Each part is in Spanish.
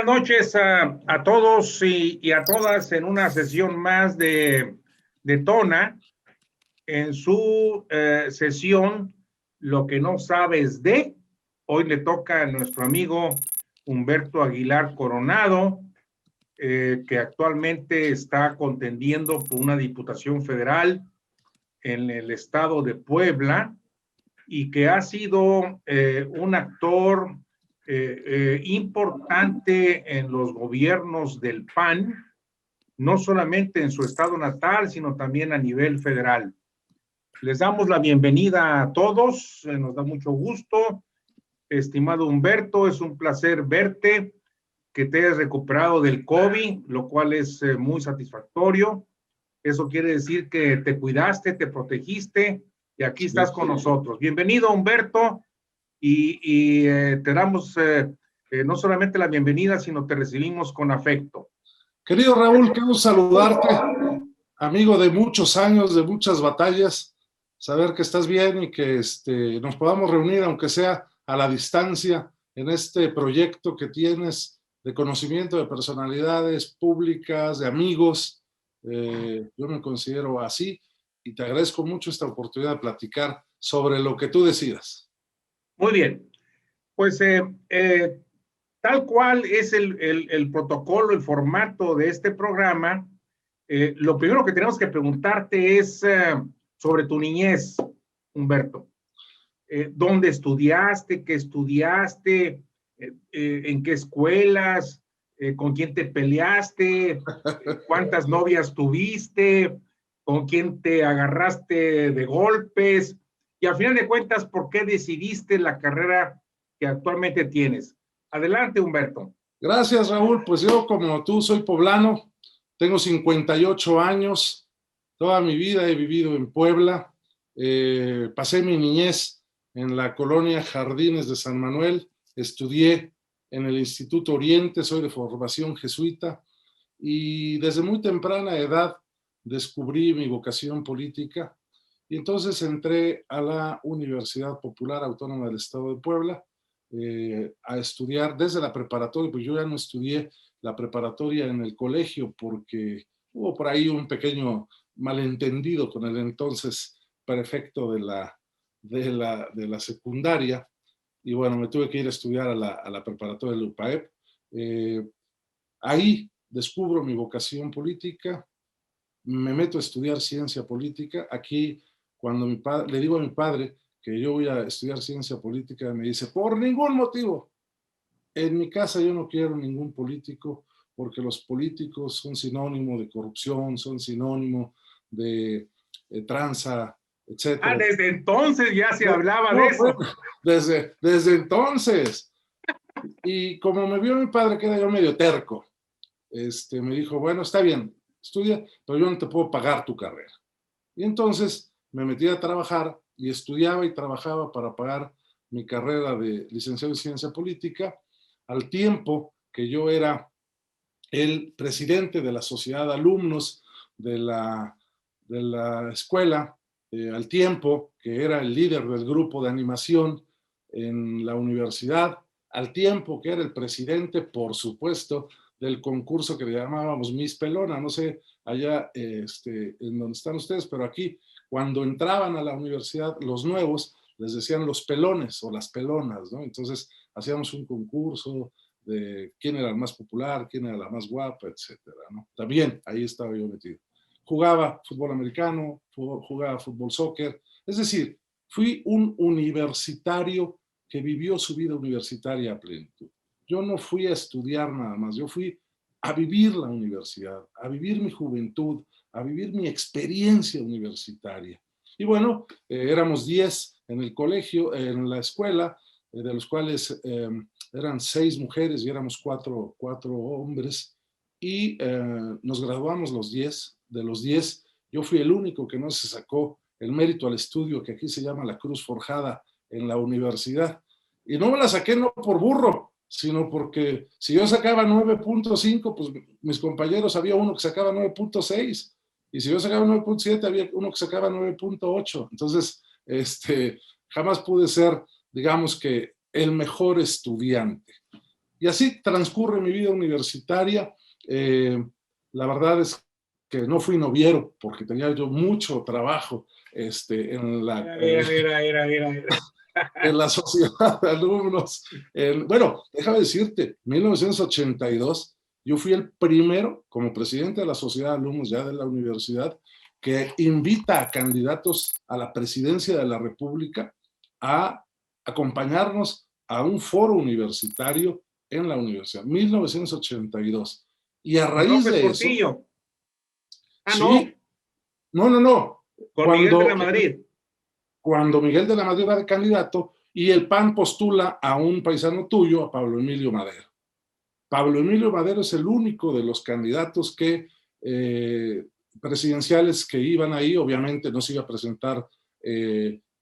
Buenas noches a todos y a todas en una sesión más de Tona, en su sesión Lo que no sabes de. Hoy le toca a nuestro amigo Humberto Aguilar Coronado, que actualmente está contendiendo por una diputación federal en el estado de Puebla y que ha sido un actor importante en los gobiernos del PAN, no solamente en su estado natal, sino también a nivel federal. Les damos la bienvenida a todos, nos da mucho gusto. Estimado Humberto, es un placer verte, que te hayas recuperado del COVID, lo cual es muy satisfactorio. Eso quiere decir que te cuidaste, te protegiste y aquí estás con nosotros. Bienvenido, Humberto, y te damos no solamente la bienvenida, sino te recibimos con afecto. Querido Raúl, quiero saludarte, amigo de muchos años, de muchas batallas, saber que estás bien y que nos podamos reunir, aunque sea a la distancia, en este proyecto que tienes de conocimiento de personalidades públicas, de amigos. Yo me considero así y te agradezco mucho esta oportunidad de platicar sobre lo que tú decidas. Muy bien, pues tal cual es el protocolo, el formato de este programa. Lo primero que tenemos que preguntarte es sobre tu niñez, Humberto. ¿Dónde estudiaste? ¿Qué estudiaste? ¿En qué escuelas? ¿Con quién te peleaste? ¿Cuántas novias tuviste? ¿Con quién te agarraste de golpes? Y al final de cuentas, ¿por qué decidiste la carrera que actualmente tienes? Adelante, Humberto. Gracias, Raúl. Pues yo, como tú, soy poblano, tengo 58 años, toda mi vida he vivido en Puebla, pasé mi niñez en la colonia Jardines de San Manuel, estudié en el Instituto Oriente, soy de formación jesuita y desde muy temprana edad descubrí mi vocación política y entonces entré a la Universidad Popular Autónoma del Estado de Puebla a estudiar desde la preparatoria, pues yo ya no estudié la preparatoria en el colegio porque hubo por ahí un pequeño malentendido con el entonces prefecto de la secundaria y bueno, me tuve que ir a estudiar a la preparatoria del UPAEP. Ahí descubro mi vocación política, me meto a estudiar ciencia política. Aquí, cuando le digo a mi padre que yo voy a estudiar ciencia política, me dice, por ningún motivo. En mi casa yo no quiero ningún político, porque los políticos son sinónimo de corrupción, son sinónimo de tranza, etc. Ah, desde entonces ya se hablaba de eso. Bueno, desde entonces. Y como me vio mi padre que era yo medio terco, me dijo, bueno, está bien, estudia, pero yo no te puedo pagar tu carrera. Y entonces me metí a trabajar y estudiaba y trabajaba para pagar mi carrera de licenciado en ciencia política, al tiempo que yo era el presidente de la sociedad de alumnos de la escuela, al tiempo que era el líder del grupo de animación en la universidad, al tiempo que era el presidente, por supuesto, del concurso que le llamábamos Miss Pelona. No sé allá en donde están ustedes, pero aquí, cuando entraban a la universidad, los nuevos les decían los pelones o las pelonas, ¿no? Entonces hacíamos un concurso de quién era el más popular, quién era la más guapa, etcétera, ¿no? También ahí estaba yo metido. Jugaba fútbol americano, jugaba fútbol soccer, es decir, fui un universitario que vivió su vida universitaria a plenitud. Yo no fui a estudiar nada más, yo fui a vivir la universidad, a vivir mi juventud, a vivir mi experiencia universitaria. Y bueno, éramos 10 en el colegio, en la escuela, de los cuales eran 6 mujeres y éramos 4 hombres, y nos graduamos los 10. De los 10, yo fui el único que no se sacó el mérito al estudio, que aquí se llama la Cruz Forjada en la universidad. Y no me la saqué no por burro, sino porque si yo sacaba 9.5, pues mis compañeros, había uno que sacaba 9.6, y si yo sacaba 9.7, había uno que sacaba 9.8. Entonces, jamás pude ser, digamos que, el mejor estudiante. Y así transcurre mi vida universitaria. La verdad es que no fui noviero porque tenía yo mucho trabajo en en la sociedad de alumnos. Bueno, déjame decirte, en 1982 yo fui el primero, como presidente de la sociedad de alumnos ya de la universidad, que invita a candidatos a la presidencia de la República a acompañarnos a un foro universitario en la universidad, 1982. Y a Con raíz López de eso, Portillo. Ah, no, sí, no. con Miguel de Cuando la Madrid. Miguel de la Madrid va de candidato y el PAN postula a un paisano tuyo, a Pablo Emilio Madero. Pablo Emilio Madero es el único de los candidatos presidenciales que iban ahí. Obviamente no se iba a presentar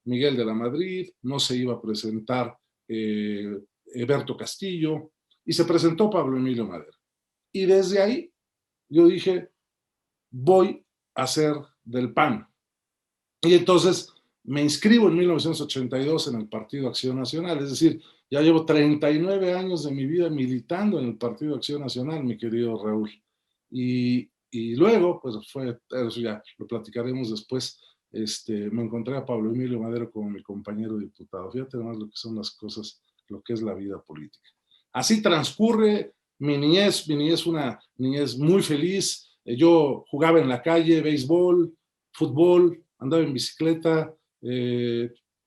Miguel de la Madrid, no se iba a presentar Eberto Castillo, y se presentó Pablo Emilio Madero. Y desde ahí yo dije, voy a ser del PAN. Y entonces me inscribo en 1982 en el Partido Acción Nacional, es decir, ya llevo 39 años de mi vida militando en el Partido Acción Nacional, mi querido Raúl. Y luego, pues eso ya lo platicaremos después, me encontré a Pablo Emilio Madero como mi compañero diputado. Fíjate nomás lo que son las cosas, lo que es la vida política. Así transcurre mi niñez una niñez muy feliz. Yo jugaba en la calle, béisbol, fútbol, andaba en bicicleta,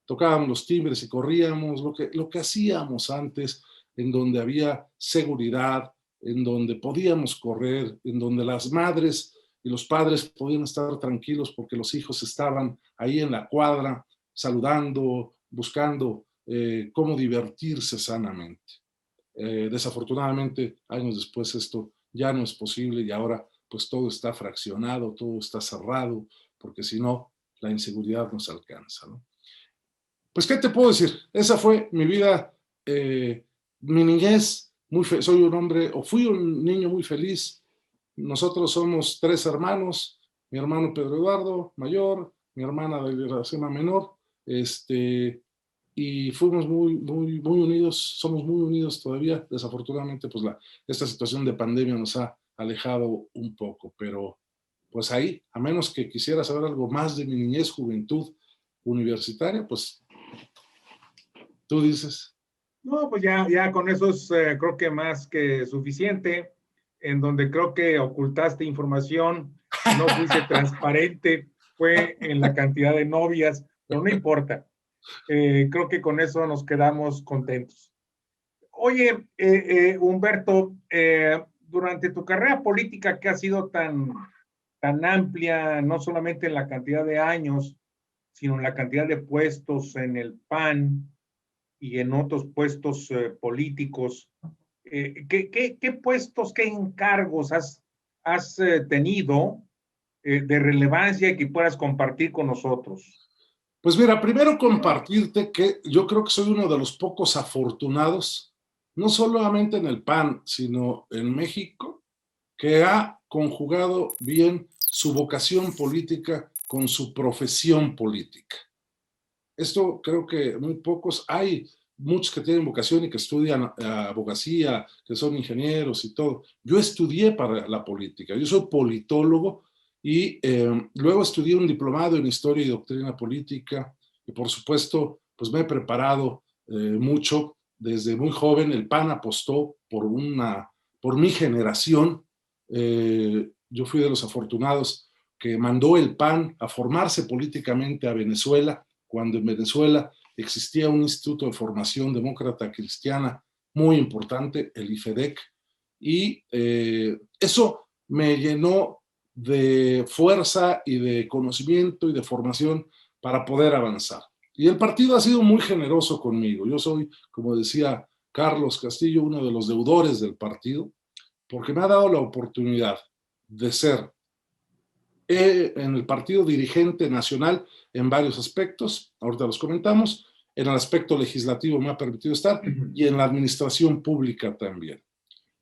tocábamos los timbres y corríamos, lo que hacíamos antes, en donde había seguridad, en donde podíamos correr, en donde las madres y los padres podían estar tranquilos porque los hijos estaban ahí en la cuadra, saludando, buscando cómo divertirse sanamente. Desafortunadamente, años después esto ya no es posible y ahora pues todo está fraccionado, todo está cerrado, porque si no, la inseguridad nos alcanza, ¿no? Pues, ¿qué te puedo decir? Esa fue mi vida, mi niñez. Soy un hombre, o fui un niño muy feliz. Nosotros somos 3 hermanos, mi hermano Pedro Eduardo, mayor, mi hermana de Iracema menor, y fuimos muy unidos, somos muy unidos todavía. Desafortunadamente, pues esta situación de pandemia nos ha alejado un poco, pero pues ahí, a menos que quisiera saber algo más de mi niñez, juventud universitaria, pues tú dices. No, pues ya con eso es creo que más que suficiente, en donde creo que ocultaste información, no fuiste transparente, fue en la cantidad de novias, pero no importa. Creo que con eso nos quedamos contentos. Oye, Humberto, durante tu carrera política que ha sido tan amplia, no solamente en la cantidad de años, sino en la cantidad de puestos en el PAN y en otros puestos políticos, ¿qué puestos, qué encargos has tenido de relevancia y que puedas compartir con nosotros? Pues mira, primero compartirte que yo creo que soy uno de los pocos afortunados, no solamente en el PAN, sino en México, que ha conjugado bien su vocación política con su profesión política. Esto creo que muy pocos, hay muchos que tienen vocación y que estudian abogacía, que son ingenieros y todo. Yo estudié para la política, yo soy politólogo y luego estudié un diplomado en Historia y Doctrina Política y por supuesto pues me he preparado mucho. Desde muy joven el PAN apostó por mi generación. Yo fui de los afortunados que mandó el PAN a formarse políticamente a Venezuela, cuando en Venezuela existía un instituto de formación demócrata cristiana muy importante, el IFEDEC, y eso me llenó de fuerza y de conocimiento y de formación para poder avanzar. Y el partido ha sido muy generoso conmigo. Yo soy, como decía Carlos Castillo, uno de los deudores del partido, porque me ha dado la oportunidad de ser en el partido dirigente nacional en varios aspectos, ahorita los comentamos, en el aspecto legislativo me ha permitido estar y en la administración pública también.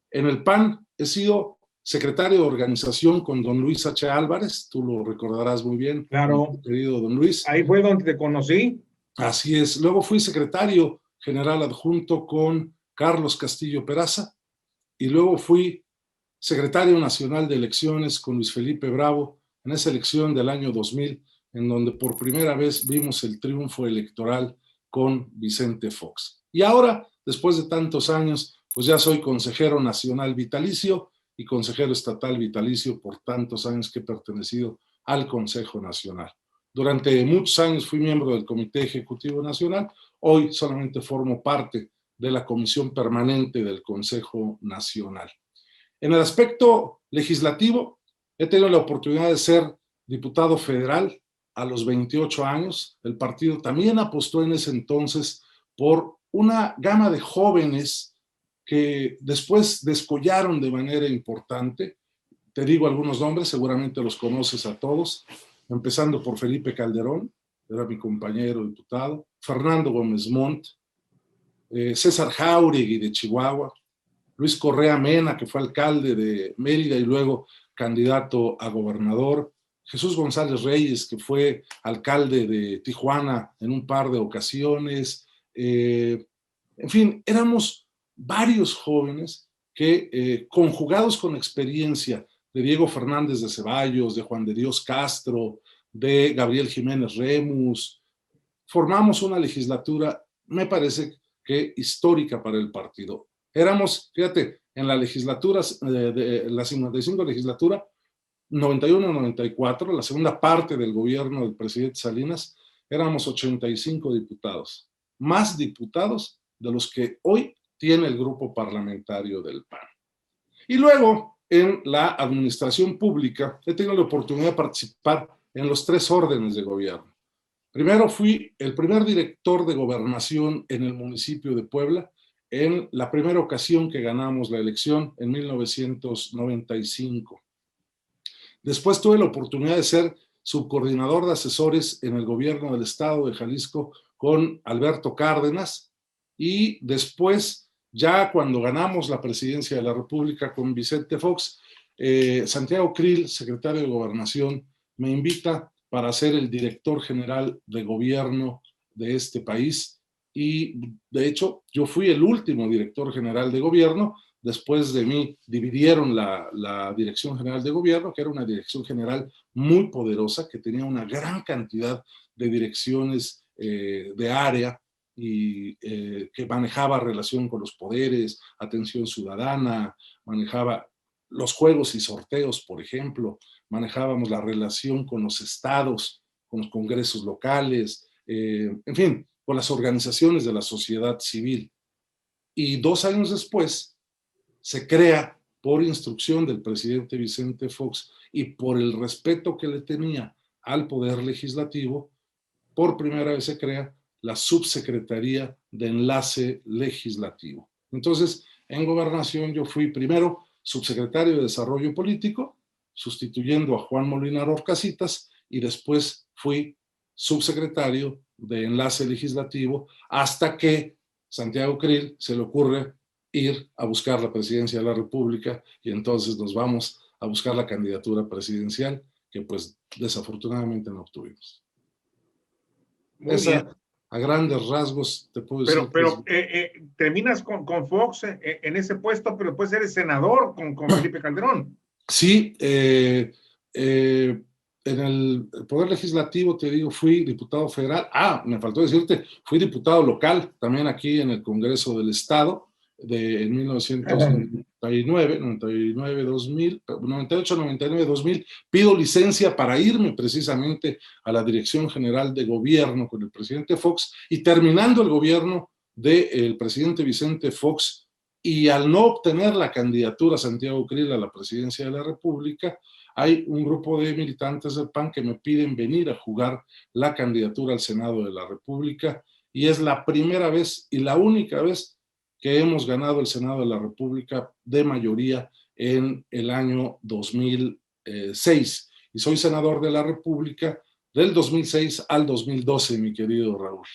En el PAN he sido secretario de organización con don Luis H. Álvarez, tú lo recordarás muy bien, Claro. querido don Luis. Ahí fue donde te conocí. Así es. Luego fui secretario general adjunto con Carlos Castillo Peraza, y luego fui secretario nacional de elecciones con Luis Felipe Bravo en esa elección del año 2000, en donde por primera vez vimos el triunfo electoral con Vicente Fox. Y ahora, después de tantos años, pues ya soy consejero nacional vitalicio y consejero estatal vitalicio por tantos años que he pertenecido al Consejo Nacional. Durante muchos años fui miembro del Comité Ejecutivo Nacional, hoy solamente formo parte de la Comisión Permanente del Consejo Nacional. En el aspecto legislativo, he tenido la oportunidad de ser diputado federal a los 28 años. El partido también apostó en ese entonces por una gama de jóvenes que después descollaron de manera importante. Te digo algunos nombres, seguramente los conoces a todos, empezando por Felipe Calderón, era mi compañero diputado, Fernando Gómez Montt, César Jáuregui de Chihuahua, Luis Correa Mena, que fue alcalde de Mérida y luego candidato a gobernador, Jesús González Reyes, que fue alcalde de Tijuana en un par de ocasiones. En fin, éramos varios jóvenes que, conjugados con experiencia de Diego Fernández de Ceballos, de Juan de Dios Castro, de Gabriel Jiménez Remus, formamos una legislatura, me parece que histórica para el partido. Éramos, fíjate, en la legislatura, de la 55 legislatura, 91-94, la segunda parte del gobierno del presidente Salinas, éramos 85 diputados, más diputados de los que hoy tiene el grupo parlamentario del PAN. Y luego, en la administración pública, he tenido la oportunidad de participar en los 3 órdenes de gobierno. Primero fui el primer director de gobernación en el municipio de Puebla, en la primera ocasión que ganamos la elección en 1995. Después tuve la oportunidad de ser subcoordinador de asesores en el gobierno del estado de Jalisco con Alberto Cárdenas, y después, ya cuando ganamos la presidencia de la República con Vicente Fox, Santiago Krill, secretario de Gobernación, me invita para ser el director general de gobierno de este país. Y de hecho yo fui el último director general de gobierno. Después de mí dividieron la Dirección General de Gobierno, que era una dirección general muy poderosa, que tenía una gran cantidad de direcciones de área y que manejaba relación con los poderes, atención ciudadana, manejaba los juegos y sorteos, por ejemplo, manejábamos la relación con los estados, con los congresos locales, en fin, con las organizaciones de la sociedad civil. Y 2 años después se crea, por instrucción del presidente Vicente Fox y por el respeto que le tenía al poder legislativo, por primera vez se crea la Subsecretaría de Enlace Legislativo. Entonces, en Gobernación yo fui primero subsecretario de Desarrollo Político, sustituyendo a Juan Molinar Orcasitas, y después fui subsecretario de Enlace Legislativo, hasta que Santiago Krill se le ocurre ir a buscar la presidencia de la República, y entonces nos vamos a buscar la candidatura presidencial, que pues desafortunadamente no obtuvimos. Muy bien. A grandes rasgos te puedo decir. Pero terminas con Fox en ese puesto, pero después eres senador con Felipe Calderón. Sí, en el Poder Legislativo, te digo, fui diputado federal. Me faltó decirte, fui diputado local también aquí en el Congreso del Estado en 1999, 99, 2000, 98, 99, 2000. Pido licencia para irme precisamente a la Dirección General de Gobierno con el presidente Fox, y terminando el gobierno del presidente Vicente Fox, y al no obtener la candidatura Santiago Krill a la presidencia de la República, hay un grupo de militantes del PAN que me piden venir a jugar la candidatura al Senado de la República, y es la primera vez y la única vez que hemos ganado el Senado de la República de mayoría en el año 2006. Y soy senador de la República del 2006 al 2012, mi querido Raúl.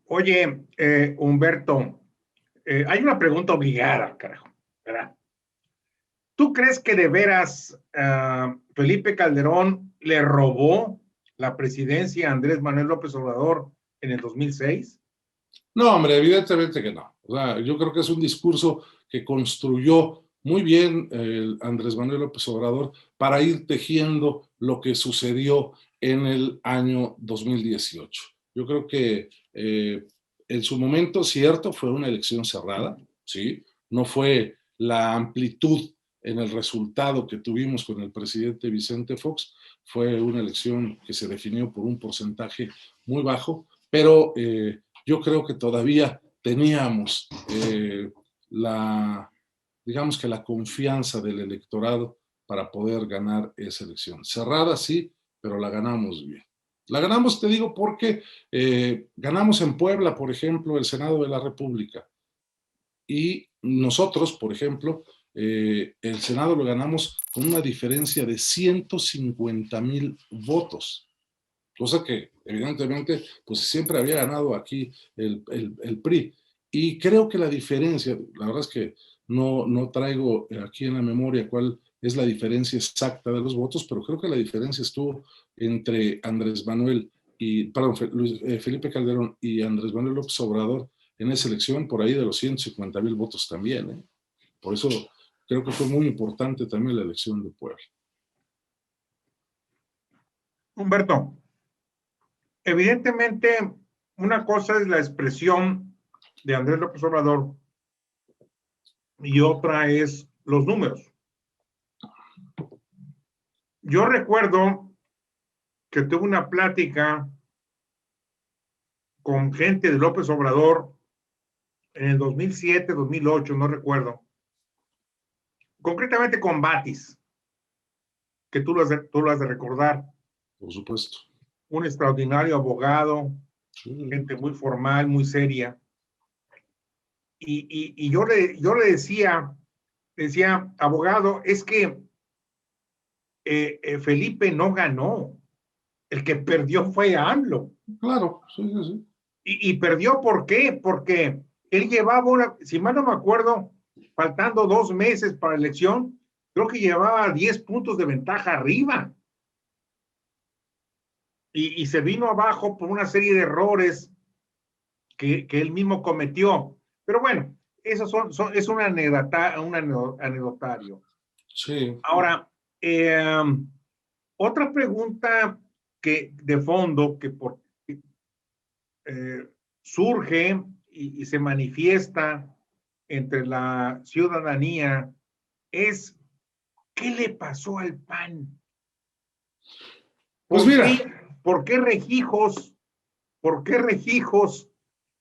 Oye, Humberto, hay una pregunta obligada, carajo, ¿verdad? ¿Tú crees que de veras Felipe Calderón le robó la presidencia a Andrés Manuel López Obrador en el 2006? No, hombre, evidentemente que no. O sea, yo creo que es un discurso que construyó muy bien Andrés Manuel López Obrador para ir tejiendo lo que sucedió en el año 2018. Yo creo que en su momento, cierto, fue una elección cerrada, ¿sí? No fue la amplitud en el resultado que tuvimos con el presidente Vicente Fox, fue una elección que se definió por un porcentaje muy bajo, pero yo creo que todavía teníamos digamos que la confianza del electorado para poder ganar esa elección. Cerrada, sí, pero la ganamos bien. La ganamos, te digo, porque ganamos en Puebla, por ejemplo, el Senado de la República. Y nosotros, por ejemplo, el Senado lo ganamos con una diferencia de 150,000 votos. Cosa que evidentemente pues siempre había ganado aquí el PRI. Y creo que la diferencia, la verdad es que no traigo aquí en la memoria cuál es la diferencia exacta de los votos, pero creo que la diferencia estuvo entre Andrés Manuel Felipe Calderón y Andrés Manuel López Obrador en esa elección por ahí de los 150,000 votos también, ¿eh? Por eso creo que fue muy importante también la elección de Puebla. Humberto, evidentemente, una cosa es la expresión de Andrés López Obrador y otra es los números. Yo recuerdo que tuve una plática con gente de López Obrador en el 2007, 2008, no recuerdo. Concretamente con Batis, que tú lo has de recordar. Por supuesto. Un extraordinario abogado, Sí. gente muy formal, muy seria. Y yo le decía, abogado, es que Felipe no ganó. El que perdió fue AMLO. Claro, sí, sí, sí. Y perdió, ¿por qué? Porque él llevaba, si mal no me acuerdo, faltando 2 meses para la elección, creo que llevaba 10 puntos de ventaja arriba. Y se vino abajo por una serie de errores que él mismo cometió. Pero bueno, eso es un anecdotario. Sí. Ahora, otra pregunta que de fondo que surge y se manifiesta entre la ciudadanía es ¿qué le pasó al PAN? Pues mira, ¿Por qué Regijos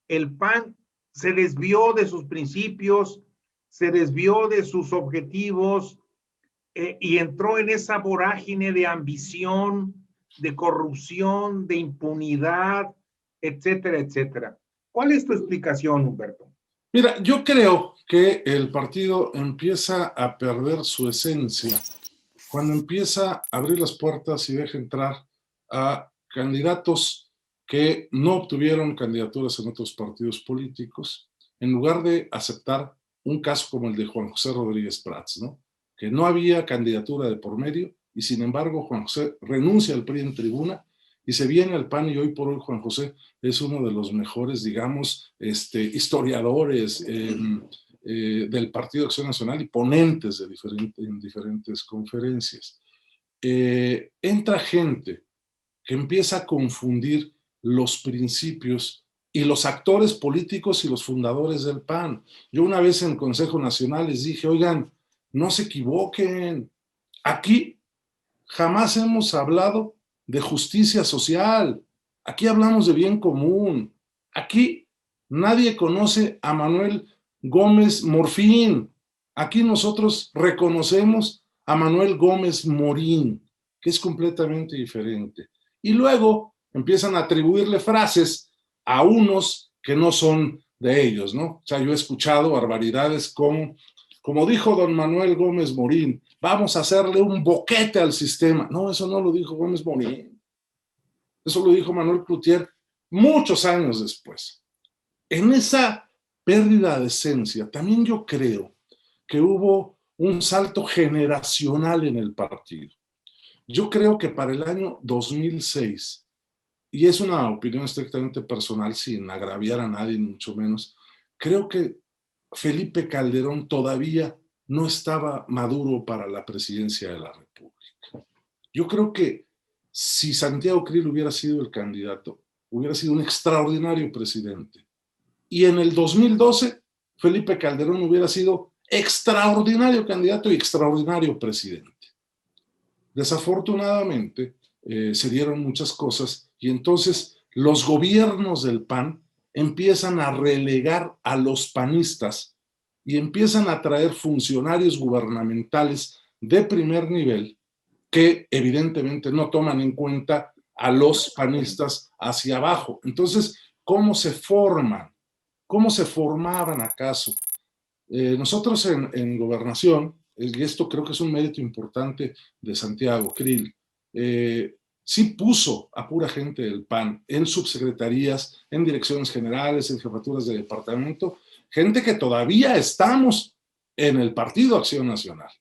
el PAN se desvió de sus principios, se desvió de sus objetivos y entró en esa vorágine de ambición, de corrupción, de impunidad, etcétera, etcétera? ¿Cuál es tu explicación, Humberto? mira, yo creo que el partido empieza a perder su esencia cuando empieza a abrir las puertas y deja entrar a candidatos que no obtuvieron candidaturas en otros partidos políticos, en lugar de aceptar un caso como el de Juan José Rodríguez Prats, ¿no? Que no había candidatura de por medio y sin embargo Juan José renuncia al PRI en tribuna y se viene al PAN y hoy por hoy Juan José es uno de los mejores, digamos, historiadores del Partido de Acción Nacional y ponentes en diferentes conferencias. Entra gente que empieza a confundir los principios y los actores políticos y los fundadores del PAN. Yo una vez en el Consejo Nacional les dije, oigan, no se equivoquen, aquí jamás hemos hablado de justicia social, aquí hablamos de bien común, aquí nadie conoce a Manuel Gómez Morfín, aquí nosotros reconocemos a Manuel Gómez Morín, que es completamente diferente. Y luego empiezan a atribuirle frases a unos que no son de ellos, ¿no? O sea, yo he escuchado barbaridades como dijo don Manuel Gómez Morín, vamos a hacerle un boquete al sistema. No, eso no lo dijo Gómez Morín. Eso lo dijo Manuel Cloutier muchos años después. En esa pérdida de esencia, también yo creo que hubo un salto generacional en el partido. Yo creo que para el año 2006 y es una opinión estrictamente personal, sin agraviar a nadie, ni mucho menos, creo que Felipe Calderón todavía no estaba maduro para la presidencia de la República. Yo creo que si Santiago Krill hubiera sido el candidato, hubiera sido un extraordinario presidente. Y en el 2012, Felipe Calderón hubiera sido extraordinario candidato y extraordinario presidente. Desafortunadamente, se dieron muchas cosas y entonces los gobiernos del PAN empiezan a relegar a los panistas y empiezan a traer funcionarios gubernamentales de primer nivel que evidentemente no toman en cuenta a los panistas hacia abajo. Entonces, ¿cómo se forman? ¿Cómo se formaban acaso? Nosotros en Gobernación, y esto creo que es un mérito importante de Santiago Krill, sí puso a pura gente del PAN en subsecretarías, en direcciones generales, en jefaturas de departamento, gente que todavía estamos en el Partido Acción Nacional.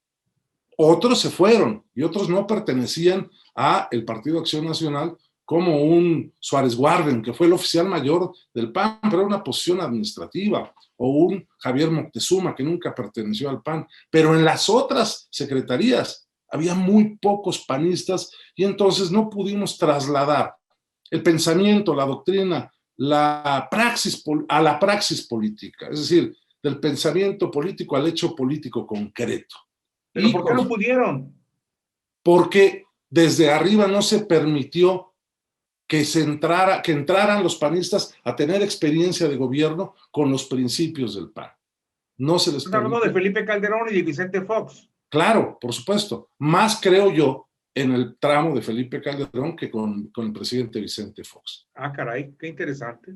Otros se fueron y otros no pertenecían al Partido Acción Nacional, como un Suárez Guarden, que fue el oficial mayor del PAN, pero era una posición administrativa, o un Javier Moctezuma, que nunca perteneció al PAN. Pero en las otras secretarías había muy pocos panistas y entonces no pudimos trasladar el pensamiento, la doctrina, la praxis a la praxis política, es decir, del pensamiento político al hecho político concreto. ¿Pero por qué no pudieron? Porque desde arriba no se permitió que entraran los panistas a tener experiencia de gobierno con los principios del PAN. No se les Estás hablando de Felipe Calderón y de Vicente Fox. Claro, por supuesto. Más creo yo en el tramo de Felipe Calderón que con el presidente Vicente Fox. Ah, caray, qué interesante.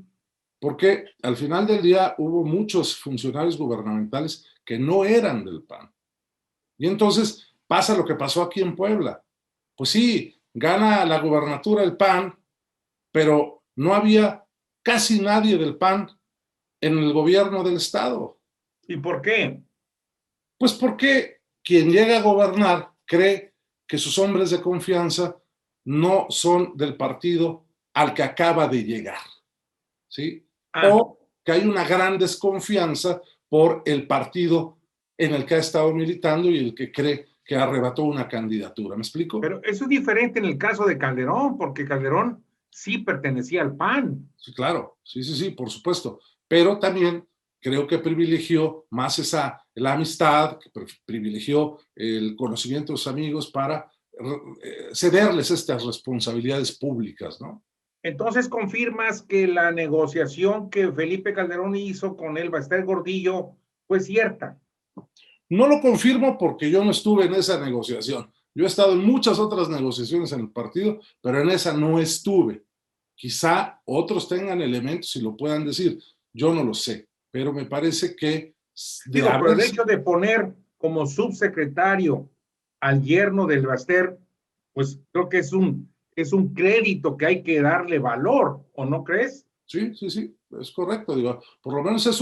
Porque al final del día hubo muchos funcionarios gubernamentales que no eran del PAN. Y entonces pasa lo que pasó aquí en Puebla. Pues sí, gana la gubernatura el PAN, pero no había casi nadie del PAN en el gobierno del estado. ¿Y por qué? Pues porque quien llega a gobernar cree que sus hombres de confianza no son del partido al que acaba de llegar, ¿sí? O que hay una gran desconfianza por el partido en el que ha estado militando y el que cree que arrebató una candidatura. ¿Me explico? Pero eso es diferente en el caso de Calderón, porque Calderón sí pertenecía al PAN. Sí, claro, sí, por supuesto. Pero también creo que privilegió más la amistad, que privilegió el conocimiento de sus amigos para cederles estas responsabilidades públicas, ¿no? Entonces confirmas que la negociación que Felipe Calderón hizo con el Baster Gordillo fue cierta. No lo confirmo porque yo no estuve en esa negociación. Yo he estado en muchas otras negociaciones en el partido, pero en esa no estuve. Quizá otros tengan elementos y lo puedan decir. Yo no lo sé, pero me parece que... Pero el hecho de poner como subsecretario al yerno del Baster, pues creo que es un crédito que hay que darle valor, ¿o no crees? Sí, es correcto. Digo, por lo menos es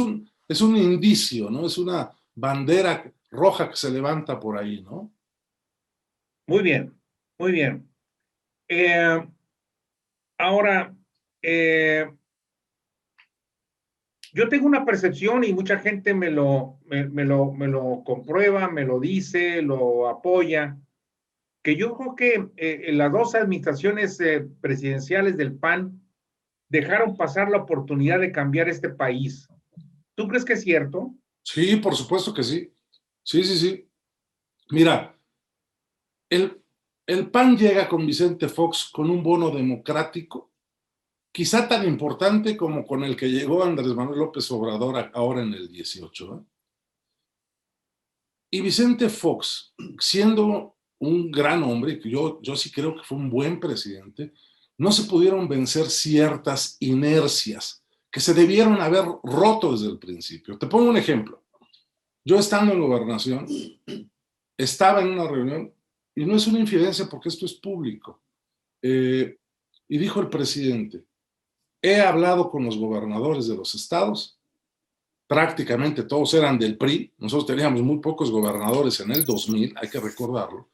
un indicio, ¿no? Es una bandera roja que se levanta por ahí, ¿no? Muy bien, muy bien. Ahora, yo tengo una percepción y mucha gente me lo comprueba, me lo dice, lo apoya, que yo creo que las dos administraciones presidenciales del PAN dejaron pasar la oportunidad de cambiar este país. ¿Tú crees que es cierto? Sí, por supuesto que sí. Sí. Mira, el PAN llega con Vicente Fox con un bono democrático, quizá tan importante como con el que llegó Andrés Manuel López Obrador ahora en el 18. ¿Eh? Y Vicente Fox, siendo un gran hombre, yo sí creo que fue un buen presidente, no se pudieron vencer ciertas inercias que se debieron haber roto desde el principio. Te pongo un ejemplo. Yo estando en Gobernación, estaba en una reunión, y no es una infidencia porque esto es público, y dijo el presidente: he hablado con los gobernadores de los estados, prácticamente todos eran del PRI, nosotros teníamos muy pocos gobernadores en el 2000, hay que recordarlo,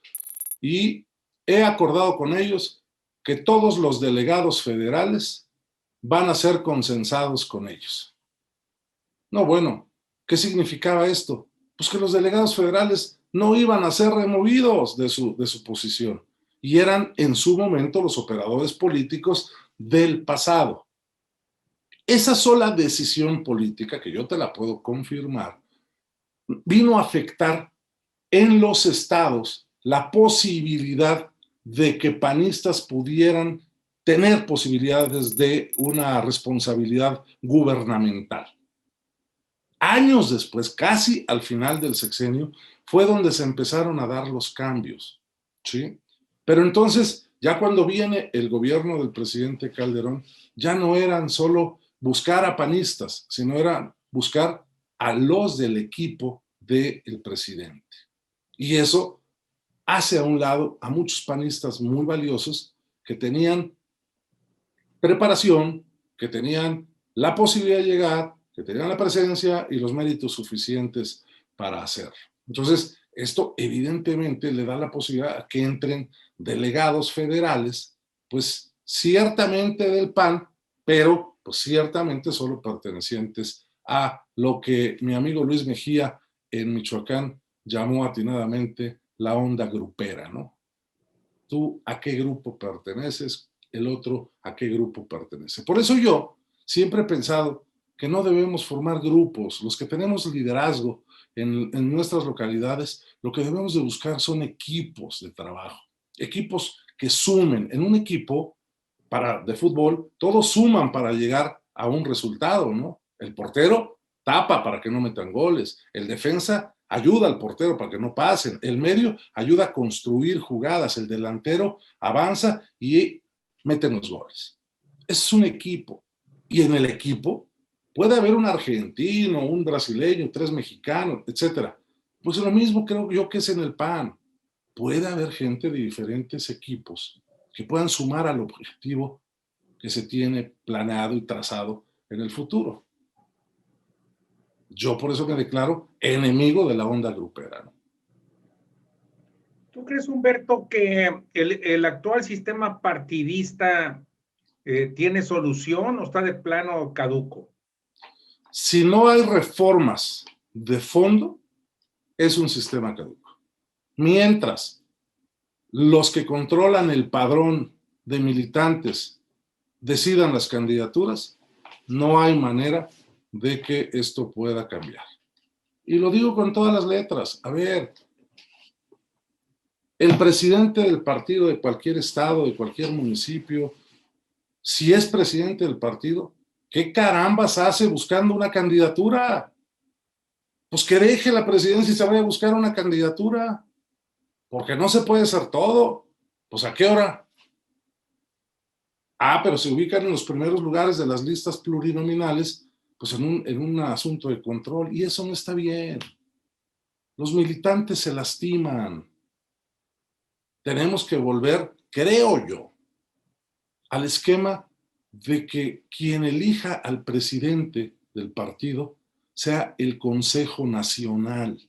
y he acordado con ellos que todos los delegados federales van a ser consensados con ellos. No, bueno, ¿qué significaba esto? Pues que los delegados federales no iban a ser removidos de su posición y eran en su momento los operadores políticos del pasado. Esa sola decisión política, que yo te la puedo confirmar, vino a afectar en los estados la posibilidad de que panistas pudieran tener posibilidades de una responsabilidad gubernamental. Años después, casi al final del sexenio, fue donde se empezaron a dar los cambios, ¿sí? Pero entonces, ya cuando viene el gobierno del presidente Calderón, ya no eran solo buscar a panistas, sino eran buscar a los del equipo del presidente. Y eso hace a un lado a muchos panistas muy valiosos que tenían preparación, que tenían la posibilidad de llegar, que tenían la presencia y los méritos suficientes para hacerlo. Entonces, esto evidentemente le da la posibilidad a que entren delegados federales, pues ciertamente del PAN, pero pues ciertamente solo pertenecientes a lo que mi amigo Luis Mejía en Michoacán llamó atinadamente la onda grupera, ¿no? Tú a qué grupo perteneces, el otro a qué grupo pertenece. Por eso yo siempre he pensado que no debemos formar grupos. Los que tenemos liderazgo en nuestras localidades, lo que debemos de buscar son equipos de trabajo, equipos que sumen. En un equipo de fútbol, todos suman para llegar a un resultado, ¿no? El portero tapa para que no metan goles, el defensa ayuda al portero para que no pasen, el medio ayuda a construir jugadas, el delantero avanza y mete los goles. Es un equipo. Y en el equipo puede haber un argentino, un brasileño, 3 mexicanos, etcétera. Pues lo mismo creo yo que es en el PAN. Puede haber gente de diferentes equipos que puedan sumar al objetivo que se tiene planeado y trazado en el futuro. Yo por eso me declaro enemigo de la onda grupera, ¿no? ¿Tú crees, Humberto, que el actual sistema partidista tiene solución o está de plano caduco? Si no hay reformas de fondo, es un sistema caduco. Mientras los que controlan el padrón de militantes decidan las candidaturas, no hay manera de que esto pueda cambiar. Y lo digo con todas las letras. A ver, el presidente del partido de cualquier estado, de cualquier municipio, si es presidente del partido, ¿qué carambas hace buscando una candidatura? Pues que deje la presidencia y se vaya a buscar una candidatura, porque no se puede hacer todo. Pues ¿a qué hora? Pero se ubican en los primeros lugares de las listas plurinominales, pues en un asunto de control, y eso no está bien. Los militantes se lastiman. Tenemos que volver, creo yo, al esquema de que quien elija al presidente del partido sea el Consejo Nacional.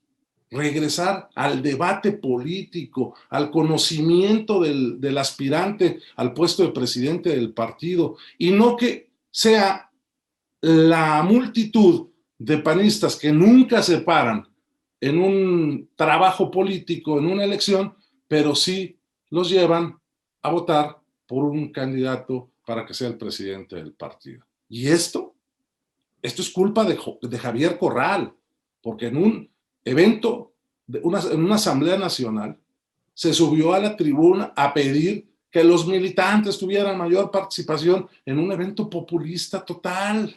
Regresar al debate político, al conocimiento del aspirante al puesto de presidente del partido, y no que sea la multitud de panistas que nunca se paran en un trabajo político, en una elección, pero sí los llevan a votar por un candidato para que sea el presidente del partido. Y esto es culpa de Javier Corral, porque en un evento, en una asamblea nacional, se subió a la tribuna a pedir que los militantes tuvieran mayor participación en un evento populista total.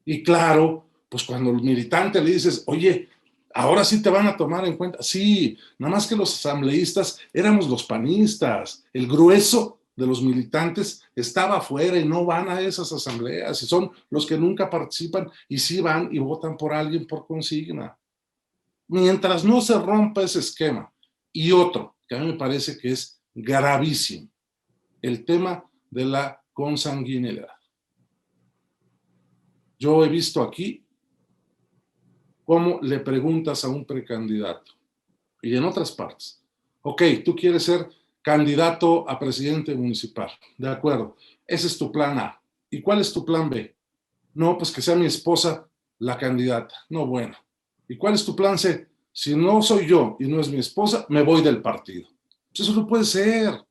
Y claro, pues cuando el militante le dices, oye, ahora sí te van a tomar en cuenta. Sí, nada más que los asambleístas éramos los panistas. El grueso de los militantes estaba afuera y no van a esas asambleas. Y son los que nunca participan y sí van y votan por alguien por consigna. Mientras no se rompa ese esquema. Y otro, que a mí me parece que es gravísimo, el tema de la consanguinidad. Yo he visto aquí cómo le preguntas a un precandidato y en otras partes, ok, tú quieres ser candidato a presidente municipal. De acuerdo. Ese es tu plan A. ¿Y cuál es tu plan B? No, pues que sea mi esposa la candidata. No, bueno. ¿Y cuál es tu plan C? Si no soy yo y no es mi esposa, me voy del partido. Pues eso no puede ser.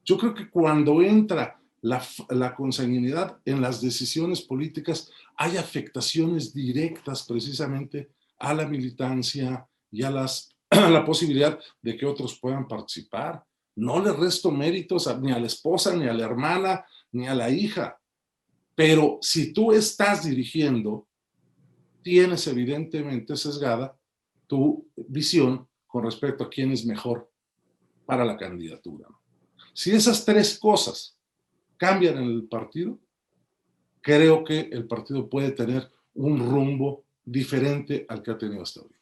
Yo creo que cuando entra la consanguinidad en las decisiones políticas, hay afectaciones directas precisamente a la militancia y a la posibilidad de que otros puedan participar. No le resto méritos ni a la esposa, ni a la hermana, ni a la hija. Pero si tú estás dirigiendo, tienes evidentemente sesgada tu visión con respecto a quién es mejor para la candidatura. Si esas tres cosas cambian en el partido, creo que el partido puede tener un rumbo diferente al que ha tenido hasta ahorita.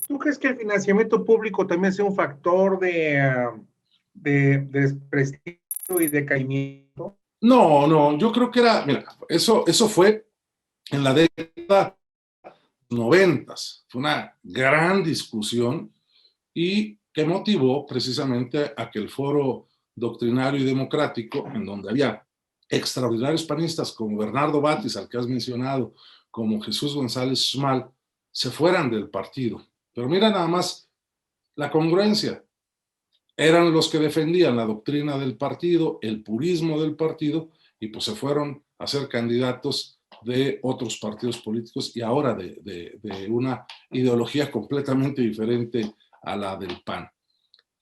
¿Tú crees que el financiamiento público también sea un factor de desprestigio y decaimiento? No, yo creo que mira, eso fue en la década 90, fue una gran discusión y que motivó precisamente a que el Foro Doctrinario y Democrático, en donde había extraordinarios panistas como Bernardo Batis, al que has mencionado, como Jesús González Schmal, se fueran del partido. Pero mira nada más la congruencia. Eran los que defendían la doctrina del partido, el purismo del partido, y pues se fueron a ser candidatos de otros partidos políticos y ahora de una ideología completamente diferente a la del PAN.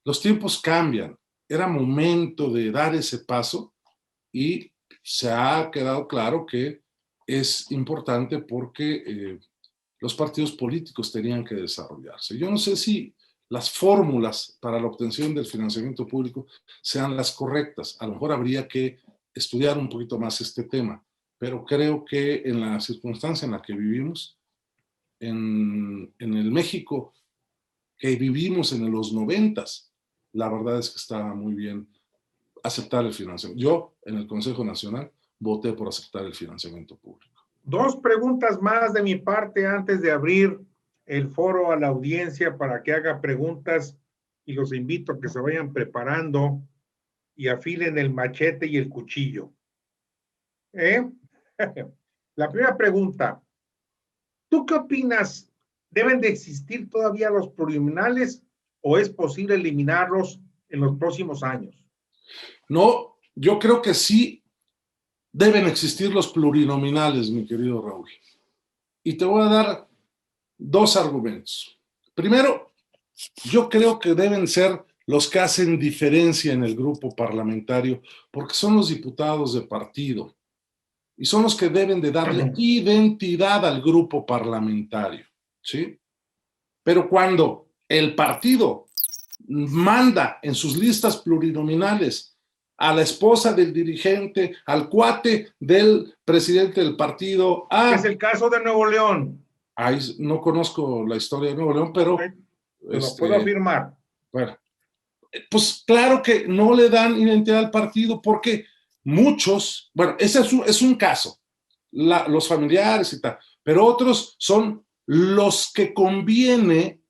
Los tiempos cambian, era momento de dar ese paso y se ha quedado claro que es importante porque los partidos políticos tenían que desarrollarse. Yo no sé si las fórmulas para la obtención del financiamiento público sean las correctas. A lo mejor habría que estudiar un poquito más este tema, pero creo que en la circunstancia en la que vivimos, en el México que vivimos en los 90s, la verdad es que estaba muy bien aceptar el financiamiento. Yo, en el Consejo Nacional, voté por aceptar el financiamiento público. Dos preguntas más de mi parte antes de abrir el foro a la audiencia para que haga preguntas y los invito a que se vayan preparando y afilen el machete y el cuchillo. La primera pregunta, ¿tú qué opinas? ¿Deben de existir todavía los plurinominales o es posible eliminarlos en los próximos años? No, yo creo que sí deben existir los plurinominales, mi querido Raúl. Y te voy a dar dos argumentos. Primero, yo creo que deben ser los que hacen diferencia en el grupo parlamentario, porque son los diputados de partido y son los que deben de darle identidad al grupo parlamentario, ¿sí? Pero cuando el partido manda en sus listas plurinominales a la esposa del dirigente, al cuate del presidente del partido, Es el caso de Nuevo León. Ahí no conozco la historia de Nuevo León, pero te lo puedo afirmar. Bueno, pues claro que no le dan identidad al partido porque muchos, bueno, ese es un caso, los familiares y tal, pero otros son los que conviene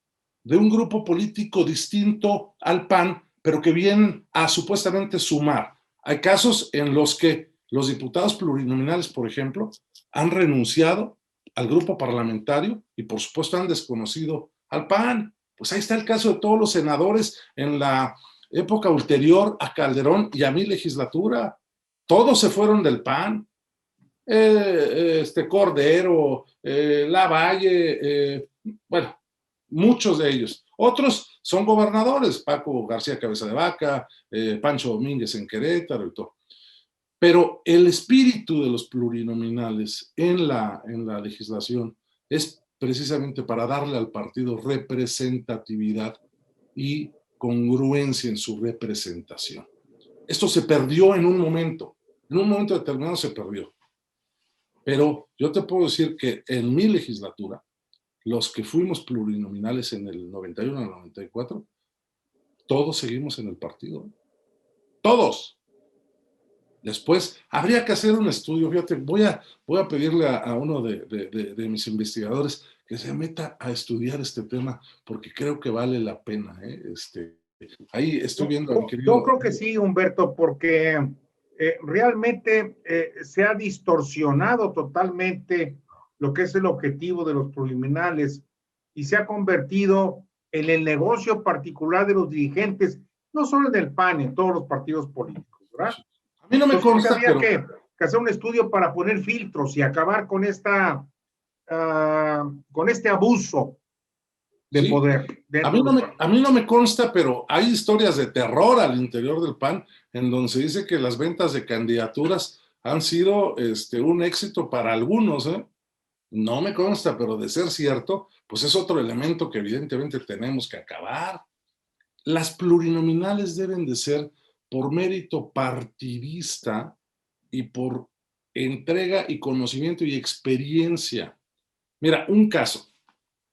de un grupo político distinto al PAN, pero que vienen a supuestamente sumar. Hay casos en los que los diputados plurinominales, por ejemplo, han renunciado al grupo parlamentario y por supuesto han desconocido al PAN. Pues ahí está el caso de todos los senadores en la época ulterior a Calderón y a mi legislatura. Todos se fueron del PAN. Cordero, Lavalle, bueno, muchos de ellos. Otros son gobernadores, Paco García Cabeza de Vaca, Pancho Domínguez en Querétaro y todo. Pero el espíritu de los plurinominales en la legislación es precisamente para darle al partido representatividad y congruencia en su representación. Esto se perdió en un momento determinado se perdió. Pero yo te puedo decir que en mi legislatura, los que fuimos plurinominales en el 91 al 94, todos seguimos en el partido. Todos. Después, habría que hacer un estudio. Fíjate, voy a pedirle a uno de mis investigadores que se meta a estudiar este tema porque creo que vale la pena. Ahí estoy viendo a mi Yo querido. creo que sí, Humberto, porque realmente se ha distorsionado totalmente lo que es el objetivo de los plurinominales y se ha convertido en el negocio particular de los dirigentes, no solo en el PAN, en todos los partidos políticos, ¿verdad? A mí no me Entonces creo que consta, habría pero que hacer un estudio para poner filtros y acabar con con este abuso de sí, poder dentro de los partidos. a mí no me consta, pero hay historias de terror al interior del PAN en donde se dice que las ventas de candidaturas han sido un éxito para algunos, ¿eh? No me consta, pero de ser cierto, pues es otro elemento que evidentemente tenemos que acabar. Las plurinominales deben de ser por mérito partidista y por entrega y conocimiento y experiencia. Mira, un caso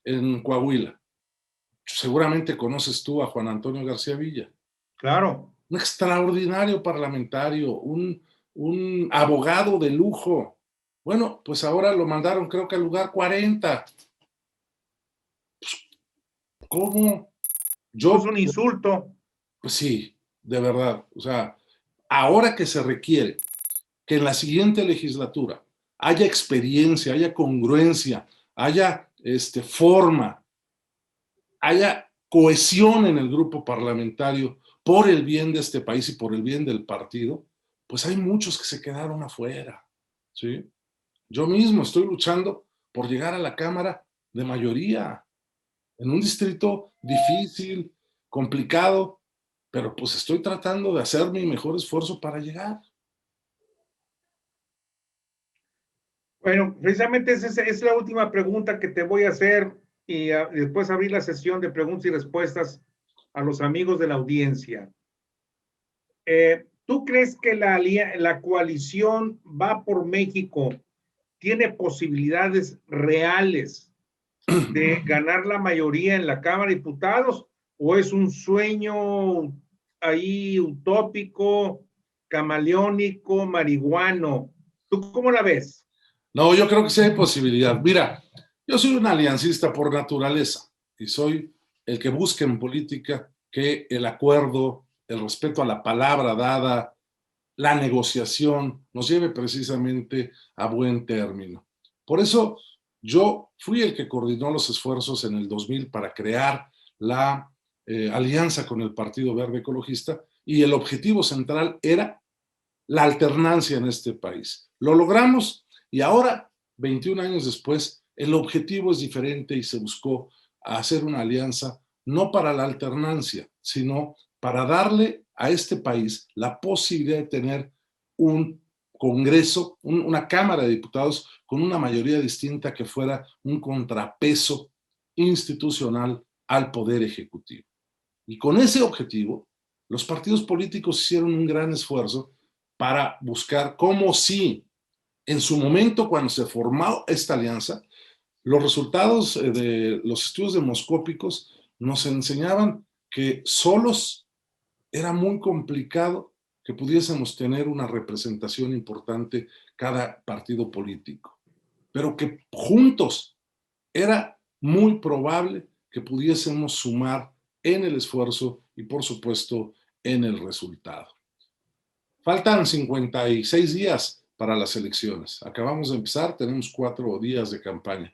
en Coahuila. Seguramente conoces tú a Juan Antonio García Villa. Claro. Un extraordinario parlamentario, un abogado de lujo. Bueno, pues ahora lo mandaron creo que al lugar 40. ¿Cómo? Es Yo, un insulto. pues sí, de verdad. O sea, ahora que se requiere que en la siguiente legislatura haya experiencia, haya congruencia, haya forma, haya cohesión en el grupo parlamentario por el bien de este país y por el bien del partido, pues hay muchos que se quedaron afuera, ¿sí? Yo mismo estoy luchando por llegar a la Cámara de mayoría, en un distrito difícil, complicado, pero pues estoy tratando de hacer mi mejor esfuerzo para llegar. Bueno, precisamente esa es la última pregunta que te voy a hacer y después abrir la sesión de preguntas y respuestas a los amigos de la audiencia. ¿Tú crees que la coalición Va por México tiene posibilidades reales de ganar la mayoría en la Cámara de Diputados o es un sueño ahí utópico, camaleónico, marihuano? ¿Tú cómo la ves? No, yo creo que sí hay posibilidad. Mira, yo soy un aliancista por naturaleza y soy el que busca en política que el acuerdo, el respeto a la palabra dada, la negociación nos lleve precisamente a buen término. Por eso yo fui el que coordinó los esfuerzos en el 2000 para crear la alianza con el Partido Verde Ecologista y el objetivo central era la alternancia en este país. Lo logramos y ahora, 21 años después, el objetivo es diferente y se buscó hacer una alianza no para la alternancia, sino para darle a este país la posibilidad de tener un Congreso, una Cámara de Diputados con una mayoría distinta que fuera un contrapeso institucional al Poder Ejecutivo. Y con ese objetivo, los partidos políticos hicieron un gran esfuerzo para buscar cómo sí, en su momento cuando se formó esta alianza, los resultados de los estudios demoscópicos nos enseñaban que solos era muy complicado que pudiésemos tener una representación importante cada partido político, pero que juntos era muy probable que pudiésemos sumar en el esfuerzo y por supuesto en el resultado. Faltan 56 días para las elecciones. Acabamos de empezar, tenemos 4 días de campaña.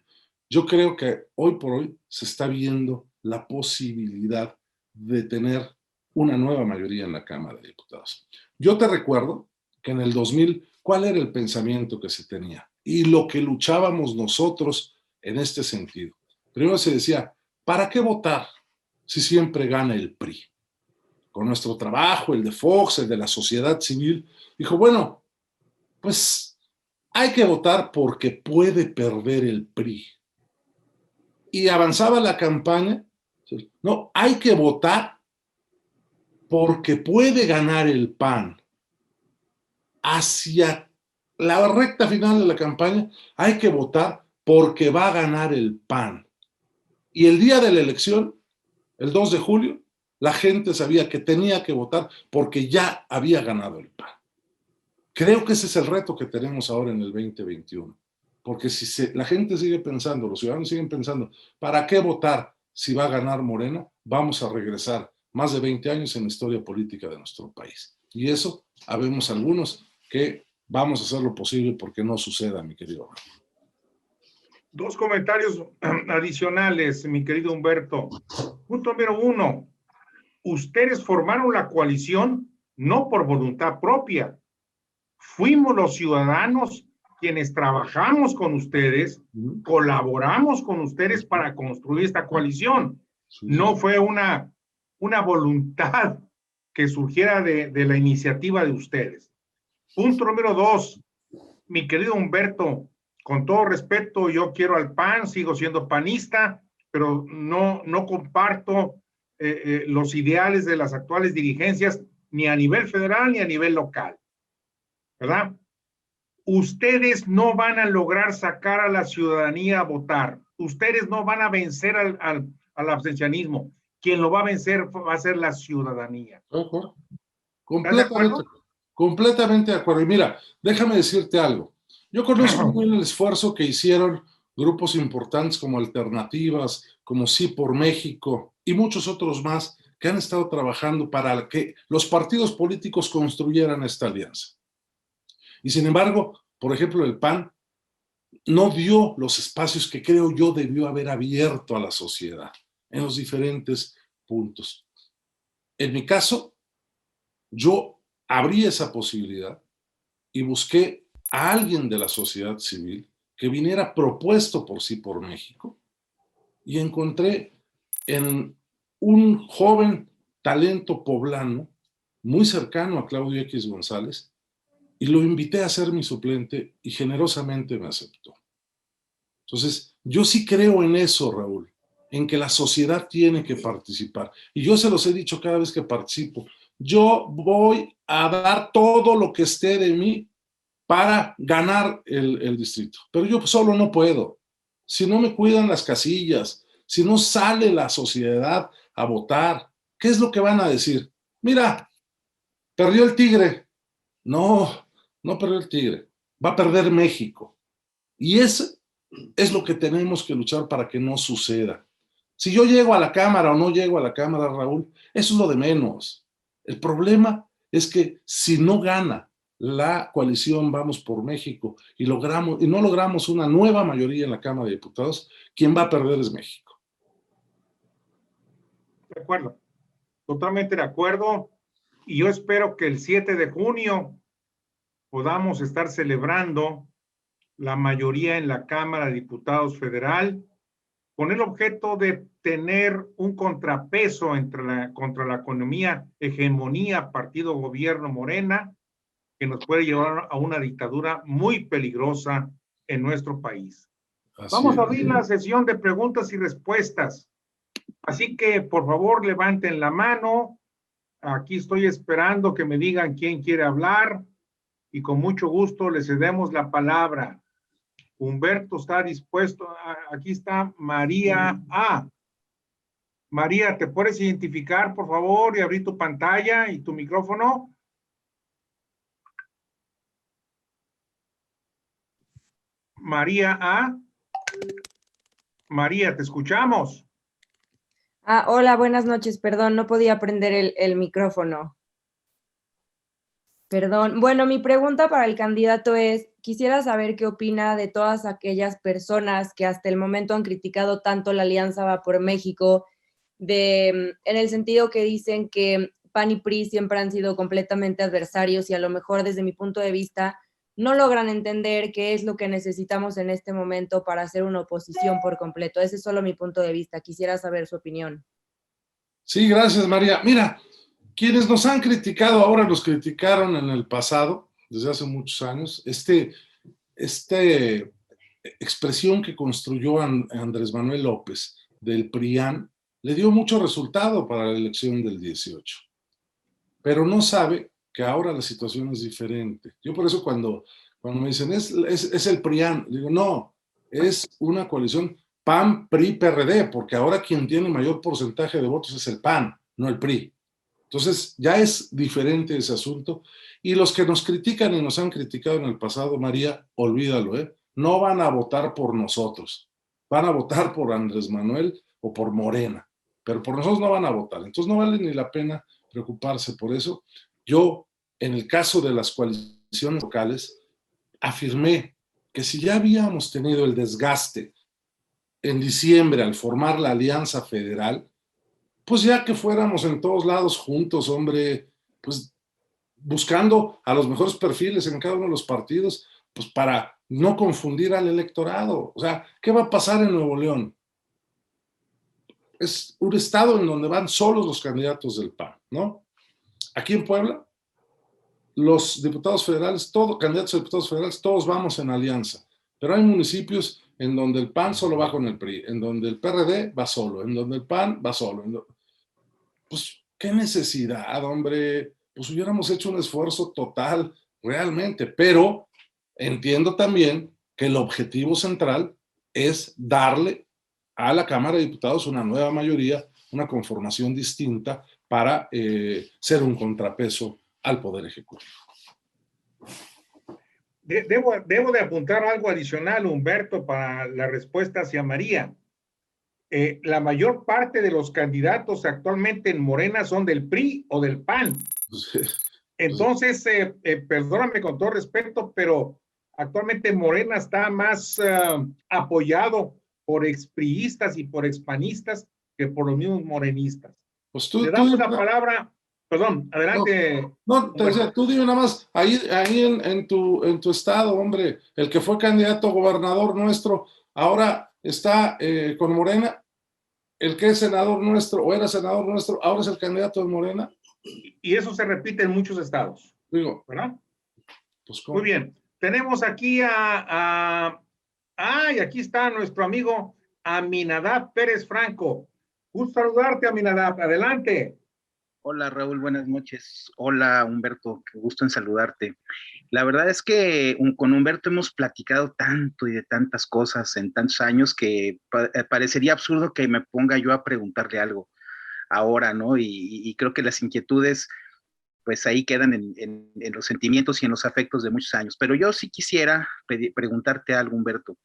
Yo creo que hoy por hoy se está viendo la posibilidad de tener una nueva mayoría en la Cámara de Diputados. Yo te recuerdo que en el 2000, ¿cuál era el pensamiento que se tenía? Y lo que luchábamos nosotros en este sentido. Primero se decía, ¿para qué votar si siempre gana el PRI? Con nuestro trabajo, el de Fox, el de la sociedad civil, dijo, bueno, pues hay que votar porque puede perder el PRI. Y avanzaba la campaña, no, hay que votar porque puede ganar el PAN. Hacia la recta final de la campaña, hay que votar porque va a ganar el PAN. Y el día de la elección, el 2 de julio, la gente sabía que tenía que votar porque ya había ganado el PAN. Creo que ese es el reto que tenemos ahora en el 2021. Porque si la gente sigue pensando, los ciudadanos siguen pensando, ¿para qué votar si va a ganar Morena? Vamos a regresar más de 20 años en la historia política de nuestro país. Y eso, habemos algunos que vamos a hacer lo posible porque no suceda, mi querido Raúl. Dos comentarios adicionales, mi querido Humberto. Punto número uno, ustedes formaron la coalición no por voluntad propia. Fuimos los ciudadanos quienes trabajamos con ustedes, colaboramos con ustedes para construir esta coalición. No fue una voluntad que surgiera de la iniciativa de ustedes. Punto número dos, mi querido Humberto, con todo respeto, yo quiero al PAN, sigo siendo panista, pero no comparto los ideales de las actuales dirigencias, ni a nivel federal ni a nivel local, ¿verdad? Ustedes no van a lograr sacar a la ciudadanía a votar. Ustedes no van a vencer al abstencionismo. Quien lo va a vencer va a ser la ciudadanía. Completamente de acuerdo. Y mira, déjame decirte algo. Yo conozco muy bien el esfuerzo que hicieron grupos importantes como Alternativas, como Sí por México y muchos otros más que han estado trabajando para que los partidos políticos construyeran esta alianza. Y sin embargo, por ejemplo, el PAN no dio los espacios que creo yo debió haber abierto a la sociedad en los diferentes puntos. En mi caso, yo abrí esa posibilidad y busqué a alguien de la sociedad civil que viniera propuesto por Sí por México y encontré en un joven talento poblano muy cercano a Claudio X González y lo invité a ser mi suplente y generosamente me aceptó. Entonces, yo sí creo en eso, Raúl, en que la sociedad tiene que participar. Y yo se los he dicho cada vez que participo. Yo voy a dar todo lo que esté de mí para ganar el distrito. Pero yo solo no puedo. Si no me cuidan las casillas, si no sale la sociedad a votar, ¿qué es lo que van a decir? Mira, perdió el Tigre. No, no perdió el Tigre. Va a perder México. Y es lo que tenemos que luchar para que no suceda. Si yo llego a la Cámara o no llego a la Cámara, Raúl, eso es lo de menos. El problema es que si no gana la coalición Vamos por México y no logramos una nueva mayoría en la Cámara de Diputados, quien va a perder es México. De acuerdo, totalmente de acuerdo. Y yo espero que el 7 de junio podamos estar celebrando la mayoría en la Cámara de Diputados Federal con el objeto de tener un contrapeso contra la economía, hegemonía, partido gobierno Morena, que nos puede llevar a una dictadura muy peligrosa en nuestro país. Vamos a abrir la sesión de preguntas y respuestas. Así que, por favor, levanten la mano. Aquí estoy esperando que me digan quién quiere hablar y con mucho gusto le cedemos la palabra. Humberto está dispuesto. Aquí está María A. María, ¿te puedes identificar, por favor, y abrir tu pantalla y tu micrófono? María A. María, te escuchamos. Hola, buenas noches. Perdón, no podía prender el micrófono. Perdón. Bueno, mi pregunta para el candidato es, quisiera saber qué opina de todas aquellas personas que hasta el momento han criticado tanto la Alianza Va por México, en el sentido que dicen que PAN y PRI siempre han sido completamente adversarios y a lo mejor desde mi punto de vista no logran entender qué es lo que necesitamos en este momento para hacer una oposición por completo. Ese es solo mi punto de vista. Quisiera saber su opinión. Sí, gracias, María. Mira, quienes nos han criticado ahora nos criticaron en el pasado, desde hace muchos años. Expresión que construyó Andrés Manuel López del PRIAN le dio mucho resultado para la elección del 18. Pero no sabe que ahora la situación es diferente. Yo por eso cuando me dicen, es el PRIAN, digo, no, es una coalición PAN, PRI, PRD, porque ahora quien tiene mayor porcentaje de votos es el PAN, no el PRI. Entonces ya es diferente ese asunto. Y los que nos critican y nos han criticado en el pasado, María, olvídalo, no van a votar por nosotros, van a votar por Andrés Manuel o por Morena, pero por nosotros no van a votar. Entonces no vale ni la pena preocuparse por eso. Yo, en el caso de las coaliciones locales, afirmé que si ya habíamos tenido el desgaste en diciembre al formar la Alianza Federal, pues ya que fuéramos en todos lados juntos, hombre, pues buscando a los mejores perfiles en cada uno de los partidos, pues para no confundir al electorado. O sea, ¿qué va a pasar en Nuevo León? Es un estado en donde van solos los candidatos del PAN, ¿no? Aquí en Puebla, los diputados federales, candidatos a diputados federales, todos vamos en alianza, pero hay municipios en donde el PAN solo va con el PRI, en donde el PRD va solo, en donde el PAN va solo. Pues, ¿qué necesidad, hombre? Pues hubiéramos hecho un esfuerzo total, realmente, pero entiendo también que el objetivo central es darle a la Cámara de Diputados una nueva mayoría, una conformación distinta para ser un contrapeso al Poder Ejecutivo. Debo de apuntar algo adicional, Humberto, para la respuesta hacia María. La mayor parte de los candidatos actualmente en Morena son del PRI o del PAN. Entonces, perdóname con todo respeto, pero actualmente Morena está más apoyado por expriistas y por expanistas que por los mismos morenistas. Pues Le damos la palabra, perdón, adelante. No, te decía, tú dime nada más, ahí en tu estado, hombre, el que fue candidato a gobernador nuestro, ahora está con Morena, el que es senador nuestro o era senador nuestro, ahora es el candidato de Morena. Y eso se repite en muchos estados. Digo, ¿verdad? Pues, ¿cómo? Muy bien. Tenemos aquí y aquí está nuestro amigo Aminadab Pérez Franco. Gusto saludarte, Aminadab. Adelante. Hola, Raúl, buenas noches. Hola, Humberto, qué gusto en saludarte. La verdad es que con Humberto hemos platicado tanto y de tantas cosas en tantos años que parecería absurdo que me ponga yo a preguntarle algo ahora, ¿no? Y creo que las inquietudes, pues ahí quedan en los sentimientos y en los afectos de muchos años. Pero yo sí quisiera preguntarte algo, Humberto.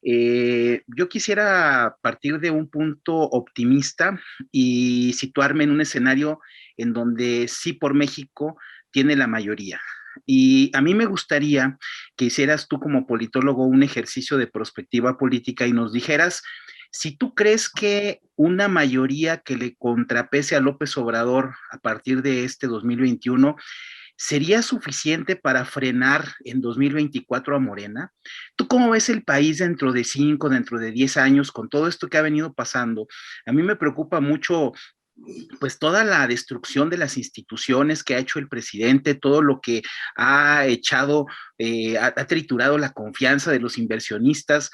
Yo quisiera partir de un punto optimista y situarme en un escenario en donde sí por México tiene la mayoría. Y a mí me gustaría que hicieras tú como politólogo un ejercicio de prospectiva política y nos dijeras si tú crees que una mayoría que le contrapese a López Obrador a partir de este 2021 ¿sería suficiente para frenar en 2024 a Morena? ¿Tú cómo ves el país dentro de 5, dentro de 10 años con todo esto que ha venido pasando? A mí me preocupa mucho pues toda la destrucción de las instituciones que ha hecho el presidente, todo lo que ha echado, ha triturado la confianza de los inversionistas.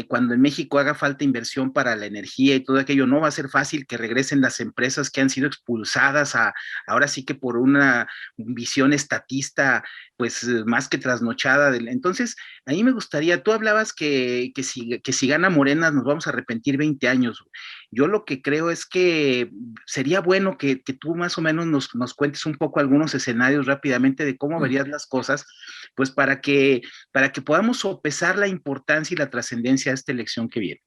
Cuando en México haga falta inversión para la energía y todo aquello, no va a ser fácil que regresen las empresas que han sido expulsadas ahora sí que por una visión estatista, pues más que trasnochada. Entonces, a mí me gustaría, tú hablabas que si gana Morena nos vamos a arrepentir 20 años. Yo lo que creo es que sería bueno que tú más o menos nos cuentes un poco algunos escenarios rápidamente de cómo verías las cosas, pues para que podamos sopesar la importancia y la trascendencia de esta elección que viene.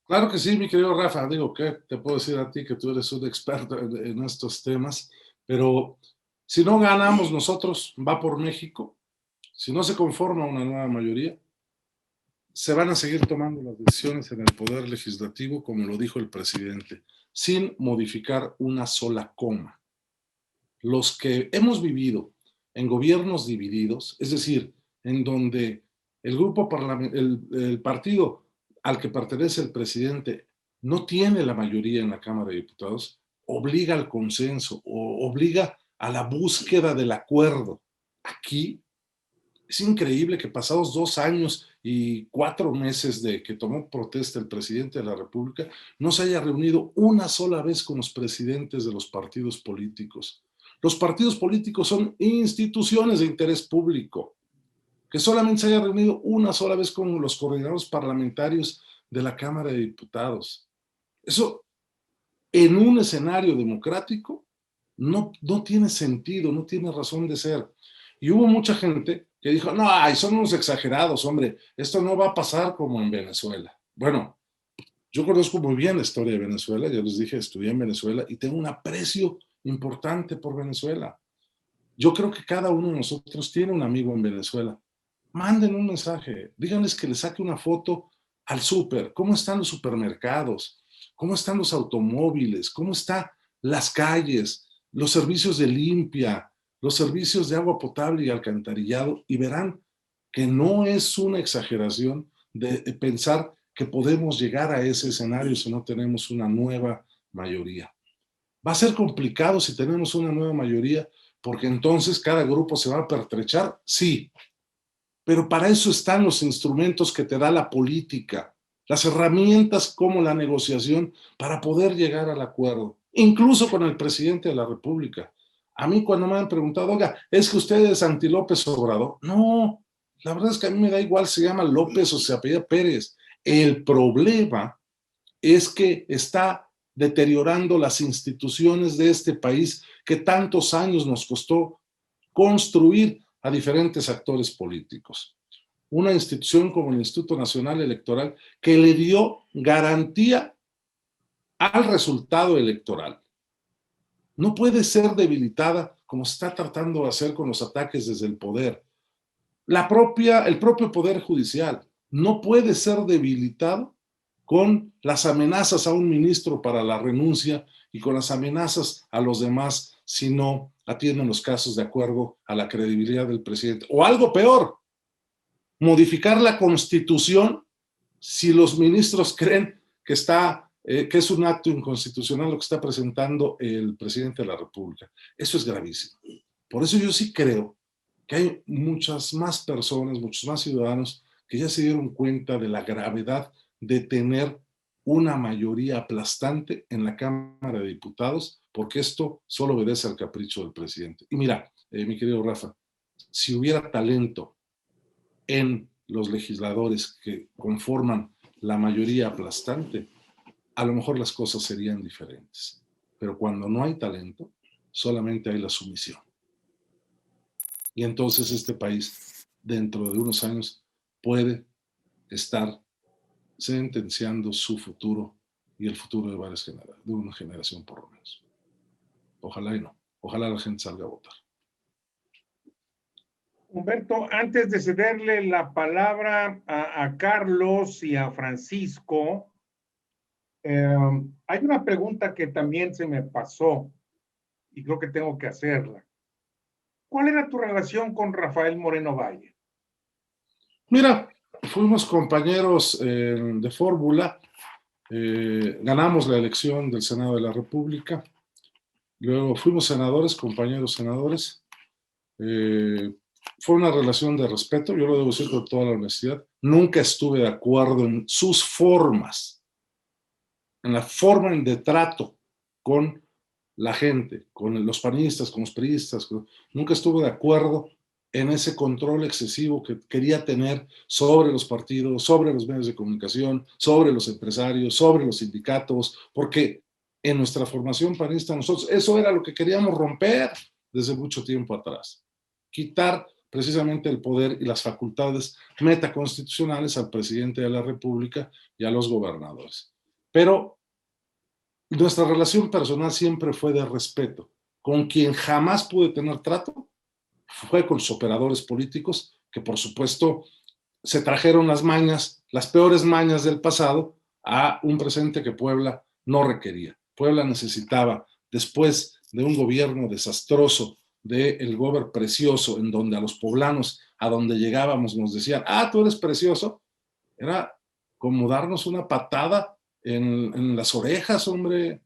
Claro que sí, mi querido Rafa. Digo, ¿qué te puedo decir a ti que tú eres un experto en estos temas? Pero si no ganamos nosotros, va por México. Si no se conforma una nueva mayoría, se van a seguir tomando las decisiones en el Poder Legislativo, como lo dijo el presidente, sin modificar una sola coma. Los que hemos vivido en gobiernos divididos, es decir, en donde el partido al que pertenece el presidente no tiene la mayoría en la Cámara de Diputados, obliga al consenso o obliga a la búsqueda del acuerdo. Aquí es increíble que pasados 2 años y 4 meses de que tomó protesta el presidente de la República, no se haya reunido una sola vez con los presidentes de los partidos políticos. Los partidos políticos son instituciones de interés público. Que solamente se haya reunido una sola vez con los coordinadores parlamentarios de la Cámara de Diputados. Eso, en un escenario democrático, no tiene sentido, no tiene razón de ser. Y hubo mucha gente que dijo, no, son unos exagerados, hombre, esto no va a pasar como en Venezuela. Bueno, Yo conozco muy bien la historia de Venezuela, ya les dije, estudié en Venezuela y tengo un aprecio importante por Venezuela. Yo creo que cada uno de nosotros tiene un amigo en Venezuela. Manden un mensaje, díganles que les saque una foto al súper, cómo están los supermercados, cómo están los automóviles, cómo están las calles, los servicios de limpia, los servicios de agua potable y alcantarillado, y verán que no es una exageración de pensar que podemos llegar a ese escenario si no tenemos una nueva mayoría. Va a ser complicado si tenemos una nueva mayoría, porque entonces cada grupo se va a pertrechar, sí, pero para eso están los instrumentos que te da la política, las herramientas como la negociación para poder llegar al acuerdo, incluso con el presidente de la República. A mí cuando me han preguntado, oiga, ¿es que usted es anti López Obrador? No, la verdad es que a mí me da igual si se llama López o se apellida Pérez. El problema es que está deteriorando las instituciones de este país que tantos años nos costó construir a diferentes actores políticos. Una institución como el Instituto Nacional Electoral que le dio garantía al resultado electoral. No puede ser debilitada como se está tratando de hacer con los ataques desde el poder. El propio Poder Judicial no puede ser debilitado con las amenazas a un ministro para la renuncia y con las amenazas a los demás si no atienden los casos de acuerdo a la credibilidad del presidente. O algo peor, modificar la Constitución si los ministros creen que que es un acto inconstitucional lo que está presentando el presidente de la República. Eso es gravísimo. Por eso yo sí creo que hay muchas más personas, muchos más ciudadanos que ya se dieron cuenta de la gravedad de tener una mayoría aplastante en la Cámara de Diputados, porque esto solo obedece al capricho del presidente. Y mira, mi querido Rafa, si hubiera talento en los legisladores que conforman la mayoría aplastante, a lo mejor las cosas serían diferentes. Pero cuando no hay talento, solamente hay la sumisión. Y entonces este país, dentro de unos años, puede estar sentenciando su futuro y el futuro de varias generaciones, de una generación por lo menos. Ojalá y no. Ojalá la gente salga a votar. Humberto, antes de cederle la palabra a Carlos y a Francisco, hay una pregunta que también se me pasó y creo que tengo que hacerla. ¿Cuál era tu relación con Rafael Moreno Valle? Mira, fuimos compañeros de fórmula, ganamos la elección del Senado de la República, luego fuimos senadores, compañeros senadores. Fue una relación de respeto, yo lo debo decir con toda la honestidad. Nunca estuve de acuerdo en sus formas, en la forma de trato con la gente, con los panistas, con los priistas. Nunca estuve de acuerdo en ese control excesivo que quería tener sobre los partidos, sobre los medios de comunicación, sobre los empresarios, sobre los sindicatos, porque en nuestra formación panista nosotros eso era lo que queríamos romper desde mucho tiempo atrás. Quitar precisamente el poder y las facultades metaconstitucionales al presidente de la República y a los gobernadores. Pero nuestra relación personal siempre fue de respeto. Con quien jamás pude tener trato fue con los operadores políticos, que por supuesto se trajeron las mañas, las peores mañas del pasado, a un presente que Puebla no requería. Puebla necesitaba, después de un gobierno desastroso, del gobierno precioso, en donde a los poblanos, a donde llegábamos, nos decían, tú eres precioso, era como darnos una patada en las orejas, hombre,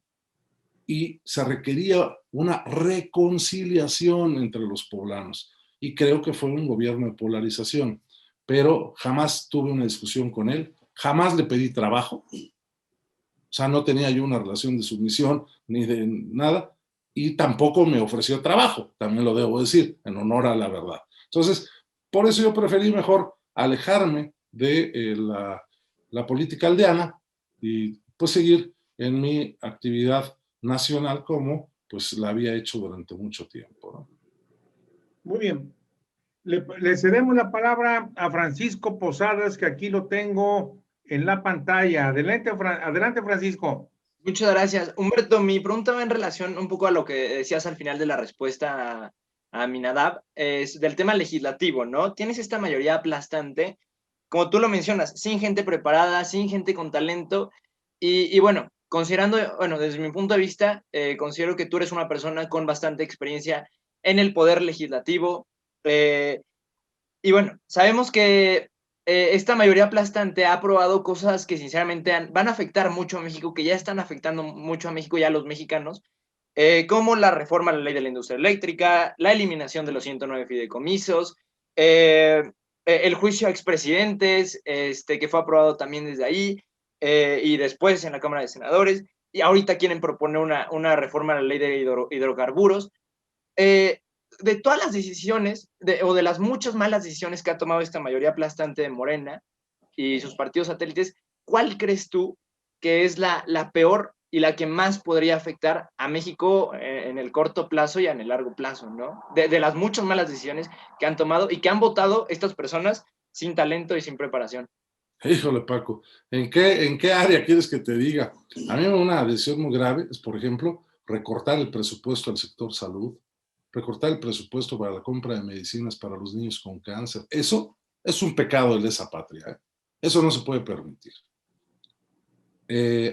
y se requería una reconciliación entre los poblanos. Y creo que fue un gobierno de polarización, pero jamás tuve una discusión con él, jamás le pedí trabajo, o sea, no tenía yo una relación de sumisión ni de nada, y tampoco me ofreció trabajo, también lo debo decir, en honor a la verdad. Entonces, por eso yo preferí mejor alejarme de la política aldeana y pues seguir en mi actividad nacional como pues la había hecho durante mucho tiempo, ¿no? Muy bien. Le cedemos la palabra a Francisco Posadas, que aquí lo tengo en la pantalla. Adelante, Francisco. Muchas gracias. Humberto, mi pregunta va en relación un poco a lo que decías al final de la respuesta a Minadab, es del tema legislativo, ¿no? Tienes esta mayoría aplastante, como tú lo mencionas, sin gente preparada, sin gente con talento, y bueno, considerando, bueno, desde mi punto de vista, considero que tú eres una persona con bastante experiencia en el poder legislativo, y bueno, sabemos que esta mayoría aplastante ha aprobado cosas que sinceramente van a afectar mucho a México, que ya están afectando mucho a México y a los mexicanos, como la reforma a la ley de la industria eléctrica, la eliminación de los 109 fideicomisos, el juicio a expresidentes, que fue aprobado también desde ahí, y después en la Cámara de Senadores, y ahorita quieren proponer una reforma a la ley de hidrocarburos. De todas las decisiones, o de las muchas malas decisiones que ha tomado esta mayoría aplastante de Morena y sus partidos satélites, ¿cuál crees tú que es la peor y la que más podría afectar a México en el corto plazo y en el largo plazo, ¿no? De las muchas malas decisiones que han tomado y que han votado estas personas sin talento y sin preparación. Híjole, Paco, ¿en qué área quieres que te diga? A mí una decisión muy grave es, por ejemplo, recortar el presupuesto al sector salud, recortar el presupuesto para la compra de medicinas para los niños con cáncer. Eso es un pecado de lesa patria, ¿eh? Eso no se puede permitir.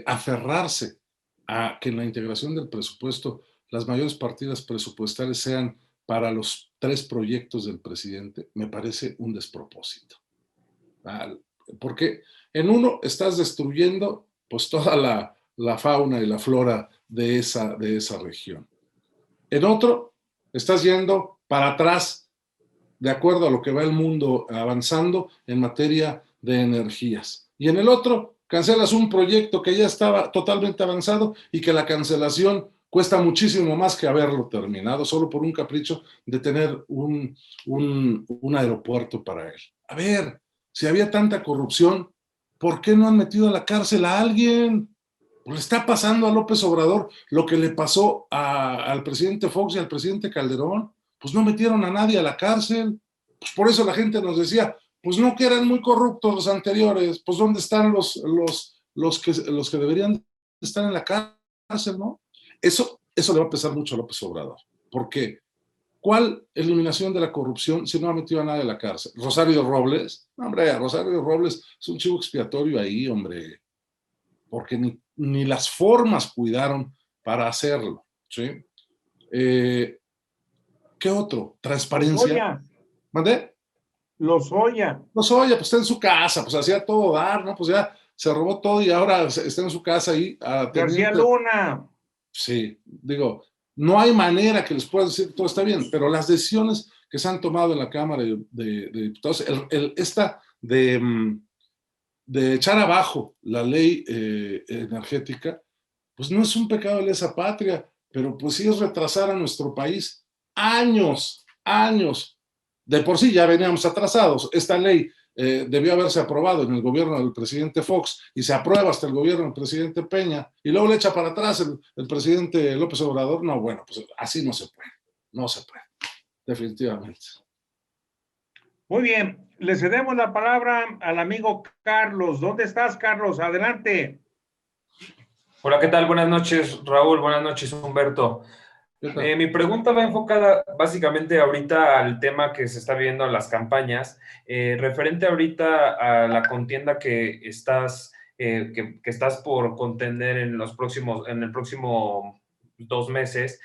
Aferrarse a que en la integración del presupuesto las mayores partidas presupuestales sean para los 3 proyectos del presidente, me parece un despropósito. Porque en uno estás destruyendo pues toda la fauna y la flora de esa región. En otro estás yendo para atrás de acuerdo a lo que va el mundo avanzando en materia de energías. Y en el otro cancelas un proyecto que ya estaba totalmente avanzado y que la cancelación cuesta muchísimo más que haberlo terminado, solo por un capricho de tener un aeropuerto para él. A ver, si había tanta corrupción, ¿por qué no han metido a la cárcel a alguien? Pues le está pasando a López Obrador lo que le pasó al presidente Fox y al presidente Calderón. Pues no metieron a nadie a la cárcel. Pues por eso la gente nos decía, pues no que eran muy corruptos los anteriores, pues ¿dónde están los que deberían estar en la cárcel, no? Eso le va a pesar mucho a López Obrador. ¿Por qué? ¿Cuál eliminación de la corrupción si no ha metido a nadie a la cárcel? ¿Rosario Robles? No, hombre, Rosario Robles es un chivo expiatorio ahí, hombre, porque ni las formas cuidaron para hacerlo, ¿sí? ¿Qué otro? Transparencia. ¿Mandé? Lozoya, pues está en su casa, pues hacía todo dar, ¿no? Pues ya se robó todo y ahora está en su casa ahí. García Luna. Sí, digo, no hay manera que les pueda decir que todo está bien, pero las decisiones que se han tomado en la Cámara de Diputados, esta de echar abajo la ley energética, pues no es un pecado de lesa patria, pero pues sí es retrasar a nuestro país años. De por sí ya veníamos atrasados. Esta ley debió haberse aprobado en el gobierno del presidente Fox y se aprueba hasta el gobierno del presidente Peña y luego le echa para atrás el presidente López Obrador. No, bueno, pues así no se puede, definitivamente. Muy bien, le cedemos la palabra al amigo Carlos. ¿Dónde estás, Carlos? Adelante. Hola, ¿qué tal? Buenas noches, Raúl. Buenas noches, Humberto. Mi pregunta va enfocada básicamente ahorita al tema que se está viendo en las campañas, referente ahorita a la contienda que estás por contender en el próximo 2 meses.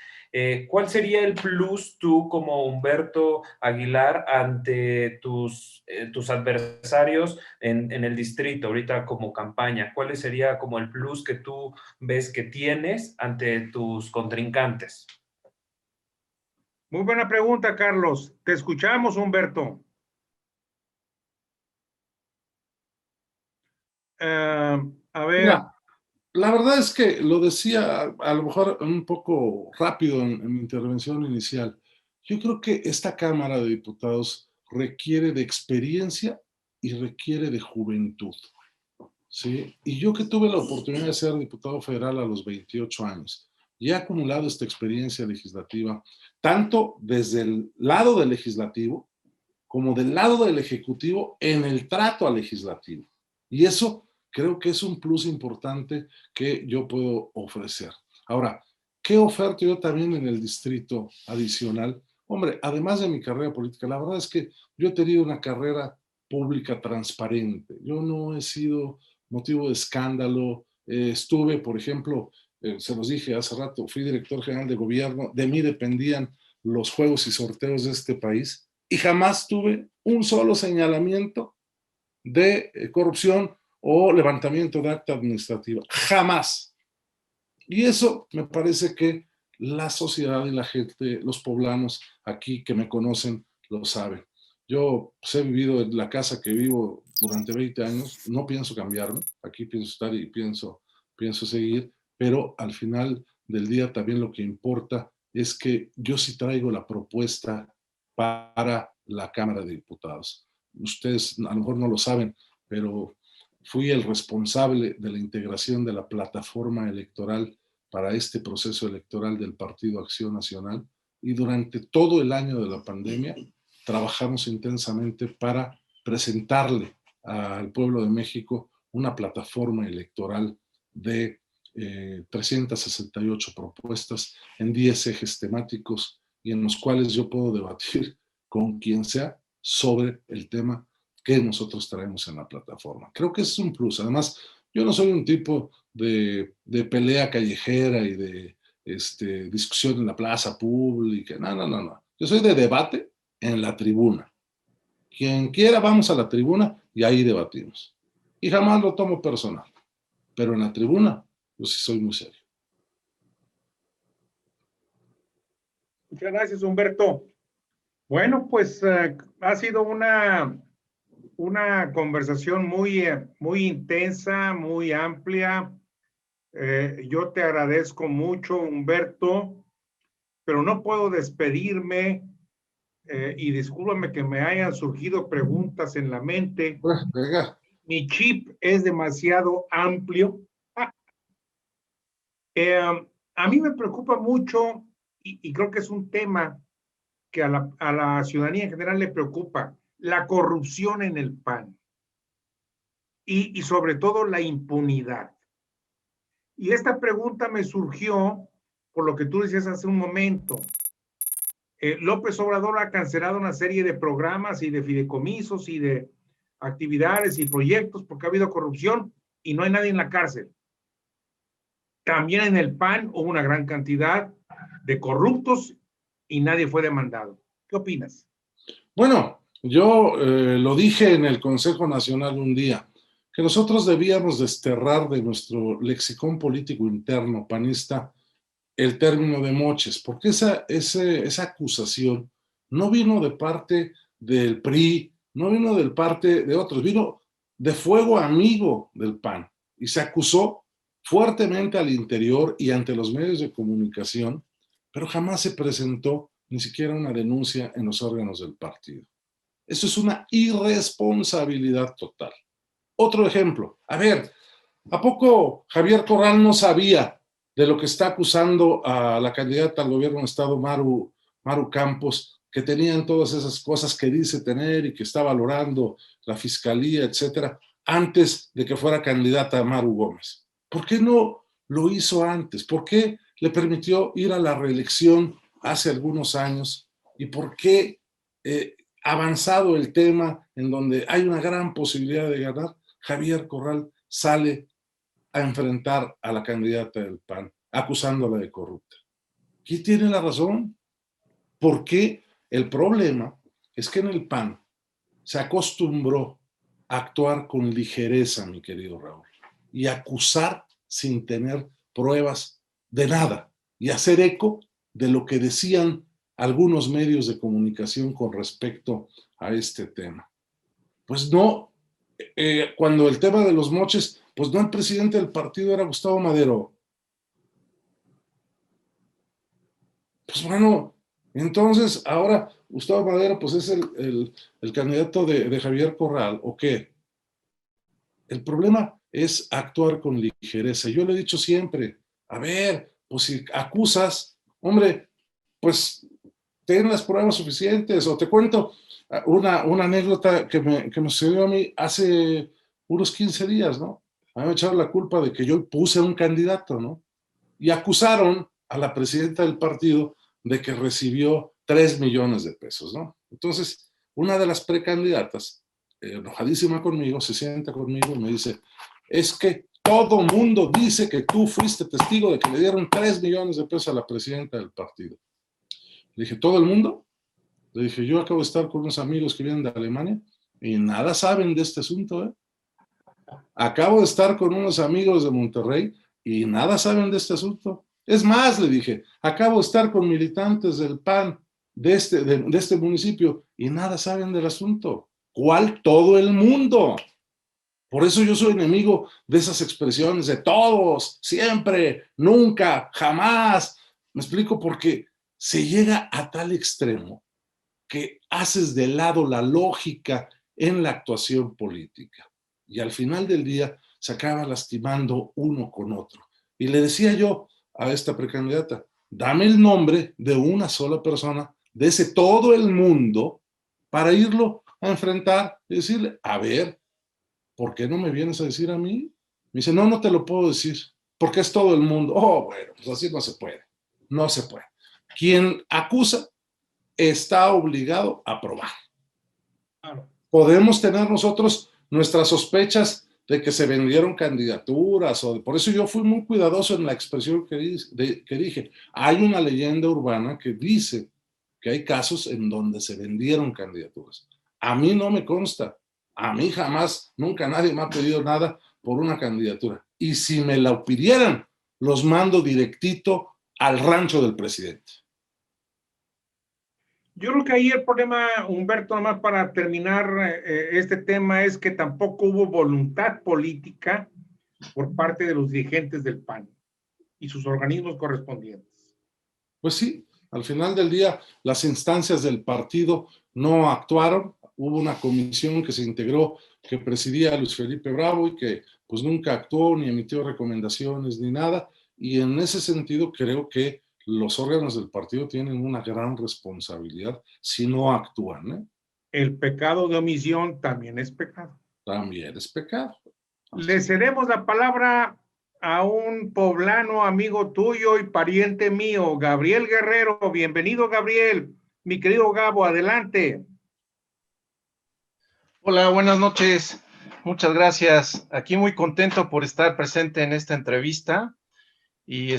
¿Cuál sería el plus tú como Humberto Aguilar ante tus adversarios en el distrito ahorita como campaña? ¿Cuál sería como el plus que tú ves que tienes ante tus contrincantes? Muy buena pregunta, Carlos. Te escuchamos, Humberto. A ver. Mira, la verdad es que lo decía a lo mejor un poco rápido en mi intervención inicial. Yo creo que esta Cámara de Diputados requiere de experiencia y requiere de juventud, ¿sí? Y yo que tuve la oportunidad de ser diputado federal a los 28 años y he acumulado esta experiencia legislativa, tanto desde el lado del legislativo como del lado del ejecutivo en el trato al legislativo. Y eso creo que es un plus importante que yo puedo ofrecer. Ahora, ¿qué oferto yo también en el distrito adicional? Hombre, además de mi carrera política, la verdad es que yo he tenido una carrera pública transparente. Yo no he sido motivo de escándalo. Estuve, por ejemplo, se los dije hace rato, fui director general de gobierno, de mí dependían los juegos y sorteos de este país y jamás tuve un solo señalamiento de corrupción o levantamiento de acta administrativa. Jamás. Y eso me parece que la sociedad y la gente, los poblanos aquí que me conocen, lo saben. Yo pues, he vivido en la casa que vivo durante 20 años, no pienso cambiarme, aquí pienso estar y pienso seguir, pero al final del día también lo que importa es que yo sí traigo la propuesta para la Cámara de Diputados. Ustedes a lo mejor no lo saben, pero fui el responsable de la integración de la plataforma electoral para este proceso electoral del Partido Acción Nacional y durante todo el año de la pandemia trabajamos intensamente para presentarle al pueblo de México una plataforma electoral de 368 propuestas en 10 ejes temáticos y en los cuales yo puedo debatir con quien sea sobre el tema que nosotros traemos en la plataforma. Creo que es un plus. Además, yo no soy un tipo de pelea callejera y de discusión en la plaza pública. No. Yo soy de debate en la tribuna. Quien quiera, vamos a la tribuna y ahí debatimos. Y jamás lo tomo personal. Pero en la tribuna, yo sí soy muy serio. Muchas gracias, Humberto. Bueno, pues ha sido una conversación muy intensa, muy amplia. Yo te agradezco mucho, Humberto, pero no puedo despedirme y discúlpame que me hayan surgido preguntas en la mente. Venga. Mi chip es demasiado amplio. A mí me preocupa mucho y creo que es un tema que a la ciudadanía en general le preocupa, la corrupción en el PAN y sobre todo la impunidad. Y esta pregunta me surgió por lo que tú decías hace un momento. López Obrador ha cancelado una serie de programas y de fideicomisos y de actividades y proyectos porque ha habido corrupción y no hay nadie en la cárcel. También en el PAN hubo una gran cantidad de corruptos y nadie fue demandado. ¿Qué opinas? Bueno, yo lo dije en el Consejo Nacional un día, que nosotros debíamos desterrar de nuestro lexicón político interno panista el término de moches, porque esa acusación no vino de parte del PRI, no vino de parte de otros, vino de fuego amigo del PAN y se acusó fuertemente al interior y ante los medios de comunicación, pero jamás se presentó ni siquiera una denuncia en los órganos del partido. Eso es una irresponsabilidad total. Otro ejemplo, a ver, ¿a poco Javier Corral no sabía de lo que está acusando a la candidata al gobierno del estado, Maru Campos, que tenían todas esas cosas que dice tener y que está valorando la fiscalía, etcétera, antes de que fuera candidata a Maru Gómez? ¿Por qué no lo hizo antes? ¿Por qué le permitió ir a la reelección hace algunos años? ¿Y por qué avanzado el tema en donde hay una gran posibilidad de ganar, Javier Corral sale a enfrentar a la candidata del PAN, acusándola de corrupta? ¿Quién tiene la razón? Porque el problema es que en el PAN se acostumbró a actuar con ligereza, mi querido Raúl, y acusar sin tener pruebas de nada y hacer eco de lo que decían algunos medios de comunicación con respecto a este tema. Pues no, cuando el tema de los moches, pues no, el presidente del partido era Gustavo Madero. Pues bueno, entonces ahora Gustavo Madero pues es el candidato de Javier Corral, ¿o qué? El problema es actuar con ligereza. Yo le he dicho siempre, a ver, pues si acusas, hombre, pues ten las pruebas suficientes. O te cuento una anécdota que me sucedió a mí hace unos 15 días, ¿no? a mí me echaron la culpa de que yo puse un candidato, ¿no? Y acusaron a la presidenta del partido de que recibió 3 millones de pesos, ¿no? Entonces, una de las precandidatas, enojadísima conmigo, se sienta conmigo y me dice, es que todo mundo dice que tú fuiste testigo de que le dieron 3 millones de pesos a la presidenta del partido. Le dije, ¿todo el mundo? Le dije, yo acabo de estar con unos amigos que vienen de Alemania y nada saben de este asunto, ¿eh? Acabo de estar con unos amigos de Monterrey y nada saben de este asunto. Es más, le dije, acabo de estar con militantes del PAN de este municipio y nada saben del asunto. ¿Cuál todo el mundo? Por eso yo soy enemigo de esas expresiones de todos, siempre, nunca, jamás. Me explico, porque se llega a tal extremo que haces de lado la lógica en la actuación política. Y al final del día se acaba lastimando uno con otro. Y le decía yo a esta precandidata, dame el nombre de una sola persona de ese todo el mundo para irlo a enfrentar y decirle, a ver, ¿por qué no me vienes a decir a mí? Me dice, no, no te lo puedo decir, porque es todo el mundo. Oh, bueno, pues así no se puede. No se puede. Quien acusa está obligado a probar. Claro. Podemos tener nosotros nuestras sospechas de que se vendieron candidaturas, por eso yo fui muy cuidadoso en la expresión que dije. Hay una leyenda urbana que dice que hay casos en donde se vendieron candidaturas. A mí no me consta. A mí jamás, nunca nadie me ha pedido nada por una candidatura. Y si me la pidieran, los mando directito al rancho del presidente. Yo creo que ahí el problema, Humberto, nomás para terminar este tema, es que tampoco hubo voluntad política por parte de los dirigentes del PAN y sus organismos correspondientes. Pues sí, al final del día las instancias del partido no actuaron. Hubo una comisión que se integró, que presidía Luis Felipe Bravo y que pues nunca actuó ni emitió recomendaciones ni nada. Y en ese sentido creo que los órganos del partido tienen una gran responsabilidad si no actúan, ¿eh? El pecado de omisión también es pecado. También es pecado. Le cedemos la palabra a un poblano amigo tuyo y pariente mío, Gabriel Guerrero. Bienvenido, Gabriel. Mi querido Gabo, adelante. Hola, buenas noches. Muchas gracias. Aquí muy contento por estar presente en esta entrevista. Y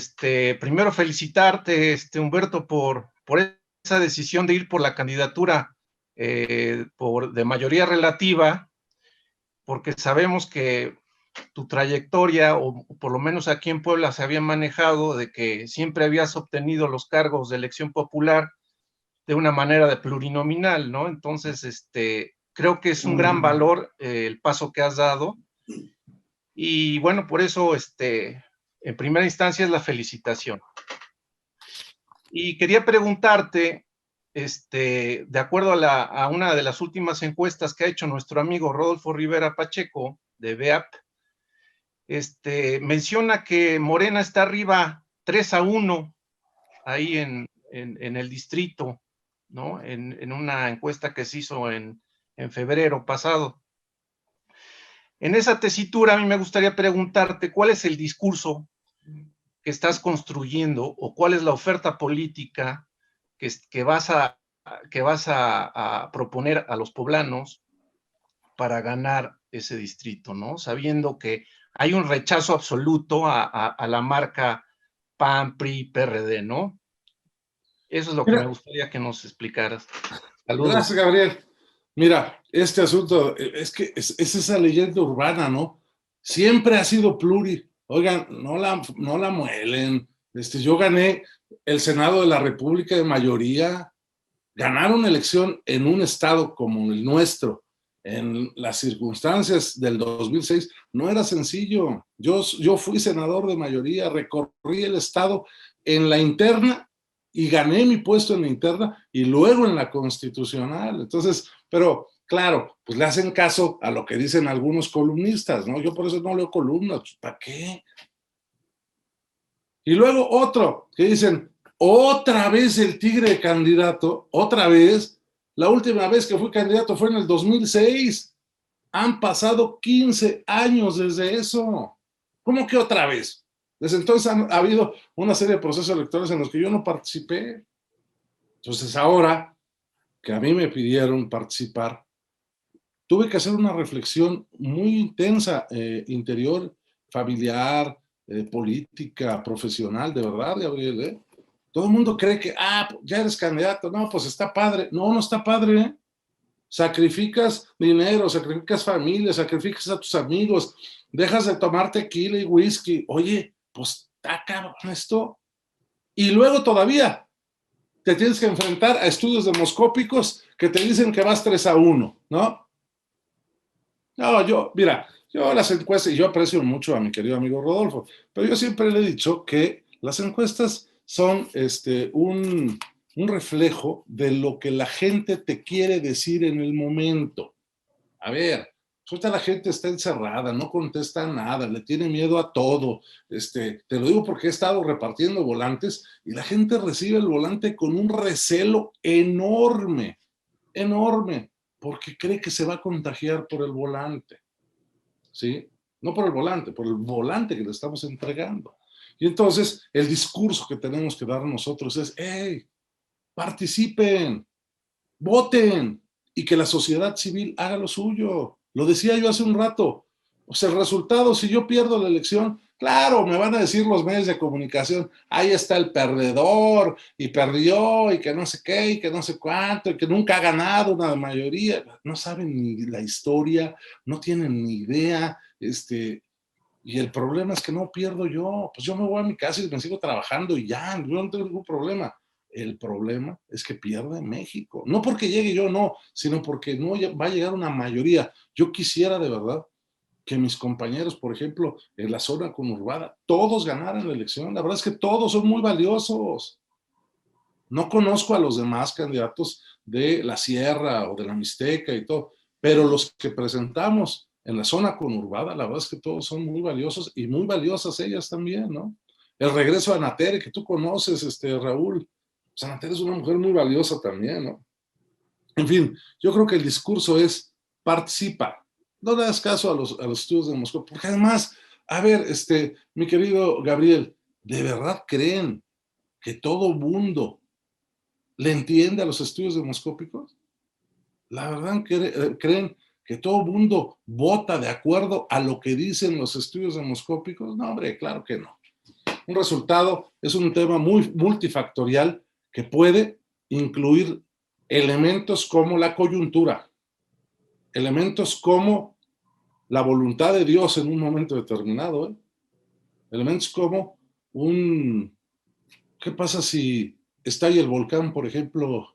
primero felicitarte, Humberto, por esa decisión de ir por la candidatura de mayoría relativa, porque sabemos que tu trayectoria, o por lo menos aquí en Puebla se había manejado de que siempre habías obtenido los cargos de elección popular de una manera de plurinominal, ¿no? Entonces, creo que es un gran valor el paso que has dado. Y bueno, por eso, en primera instancia es la felicitación. Y quería preguntarte, de acuerdo a una de las últimas encuestas que ha hecho nuestro amigo Rodolfo Rivera Pacheco, de BEAP, menciona que Morena está arriba 3-1 ahí en el distrito, ¿no? En una encuesta que se hizo en febrero pasado. En esa tesitura a mí me gustaría preguntarte cuál es el discurso que estás construyendo o cuál es la oferta política que vas a proponer a los poblanos para ganar ese distrito, ¿no? Sabiendo que hay un rechazo absoluto a la marca PAN, PRI, PRD, ¿no? Eso es lo que me gustaría que nos explicaras. Saludos. Gracias, Gabriel. Mira, este asunto, es que es esa leyenda urbana, ¿no? Siempre ha sido pluri. Oigan, no la muelen. Yo gané el Senado de la República de mayoría. Ganar una elección en un estado como el nuestro, en las circunstancias del 2006, no era sencillo. Yo fui senador de mayoría, recorrí el estado en la interna y gané mi puesto en la interna y luego en la constitucional. Entonces, pero claro, pues le hacen caso a lo que dicen algunos columnistas, ¿no? Yo por eso no leo columnas, ¿para qué? Y luego otro, que dicen, otra vez el tigre candidato, otra vez, la última vez que fui candidato fue en el 2006. Han pasado 15 años desde eso. ¿Cómo que otra vez? Desde entonces ha habido una serie de procesos electorales en los que yo no participé. Entonces ahora que a mí me pidieron participar, tuve que hacer una reflexión muy intensa, interior, familiar, política, profesional, de verdad, Gabriel, ¿eh? Todo el mundo cree que, ya eres candidato, no, pues está padre. No, no está padre, ¿eh? Sacrificas dinero, sacrificas familia, sacrificas a tus amigos, dejas de tomar tequila y whisky. Oye, pues está cabrón esto. Y luego todavía te tienes que enfrentar a estudios demoscópicos que te dicen que vas 3-1, ¿no? No, mira, yo las encuestas, y yo aprecio mucho a mi querido amigo Rodolfo, pero yo siempre le he dicho que las encuestas son un reflejo de lo que la gente te quiere decir en el momento. A ver, ahorita la gente está encerrada, no contesta nada, le tiene miedo a todo. Te lo digo porque he estado repartiendo volantes y la gente recibe el volante con un recelo enorme, enorme, porque cree que se va a contagiar por el volante, ¿sí? No por el volante, por el volante que le estamos entregando. Y entonces el discurso que tenemos que dar nosotros es, hey, participen, voten, y que la sociedad civil haga lo suyo. Lo decía yo hace un rato. O sea, el resultado, si yo pierdo la elección, claro, me van a decir los medios de comunicación, ahí está el perdedor, y perdió, y que no sé qué, y que no sé cuánto, y que nunca ha ganado una mayoría. No saben ni la historia, no tienen ni idea, y el problema es que no pierdo yo. Pues yo me voy a mi casa y me sigo trabajando y ya, yo no tengo ningún problema. El problema es que pierde México. No porque llegue yo, no, sino porque no va a llegar una mayoría. Yo quisiera de verdad que mis compañeros, por ejemplo, en la zona conurbada, todos ganaran la elección. La verdad es que todos son muy valiosos. No conozco a los demás candidatos de la Sierra o de la Mixteca y todo, pero los que presentamos en la zona conurbada, la verdad es que todos son muy valiosos y muy valiosas ellas también, ¿no? El regreso a Anatere, que tú conoces, Raúl. Pues Anatere es una mujer muy valiosa también, ¿no? En fin, yo creo que el discurso es participa, no le das caso a los estudios de Moscú, porque además, a ver, mi querido Gabriel, ¿de verdad creen que todo mundo le entiende a los estudios demoscópicos? ¿La verdad creen que todo mundo vota de acuerdo a lo que dicen los estudios demoscópicos? No, hombre, claro que no. Un resultado es un tema muy multifactorial que puede incluir elementos como la coyuntura, elementos como la voluntad de Dios en un momento determinado, elementos como ¿qué pasa si estalla el volcán, por ejemplo,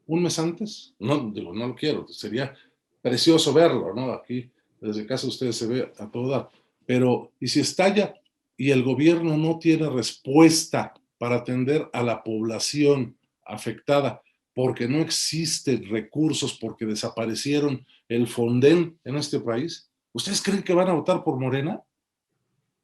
un mes antes? No, digo, no lo quiero, sería precioso verlo, ¿no? Aquí, desde casa ustedes se ve a todo dar. Pero, ¿y si estalla y el gobierno no tiene respuesta para atender a la población afectada porque no existen recursos, porque desaparecieron el Fonden en este país? ¿Ustedes creen que van a votar por Morena?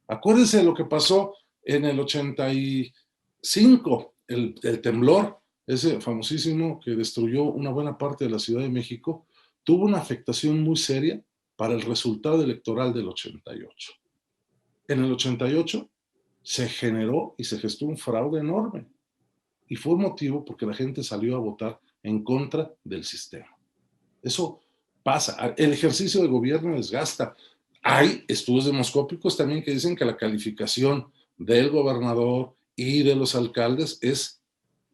Acuérdense de lo que pasó en el 85, el temblor, ese famosísimo que destruyó una buena parte de la Ciudad de México, tuvo una afectación muy seria para el resultado electoral del 88. En el 88 se generó y se gestó un fraude enorme y fue motivo porque la gente salió a votar en contra del sistema. Eso pasa. El ejercicio de gobierno desgasta. Hay estudios demoscópicos también que dicen que la calificación del gobernador y de los alcaldes es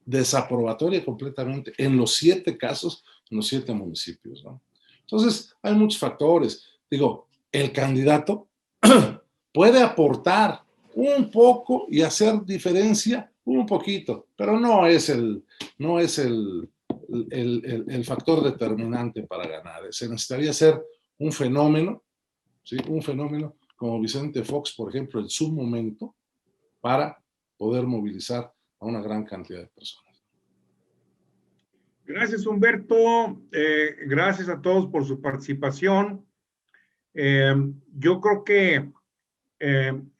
desaprobatoria completamente en los 7 casos, en los 7 municipios, ¿no? Entonces, hay muchos factores. Digo, el candidato puede aportar un poco y hacer diferencia un poquito, pero no es el factor determinante para ganar. Se necesitaría ser un fenómeno, ¿sí? Un fenómeno como Vicente Fox, por ejemplo, en su momento, para poder movilizar a una gran cantidad de personas. Gracias, Humberto. Gracias a todos por su participación. Yo creo que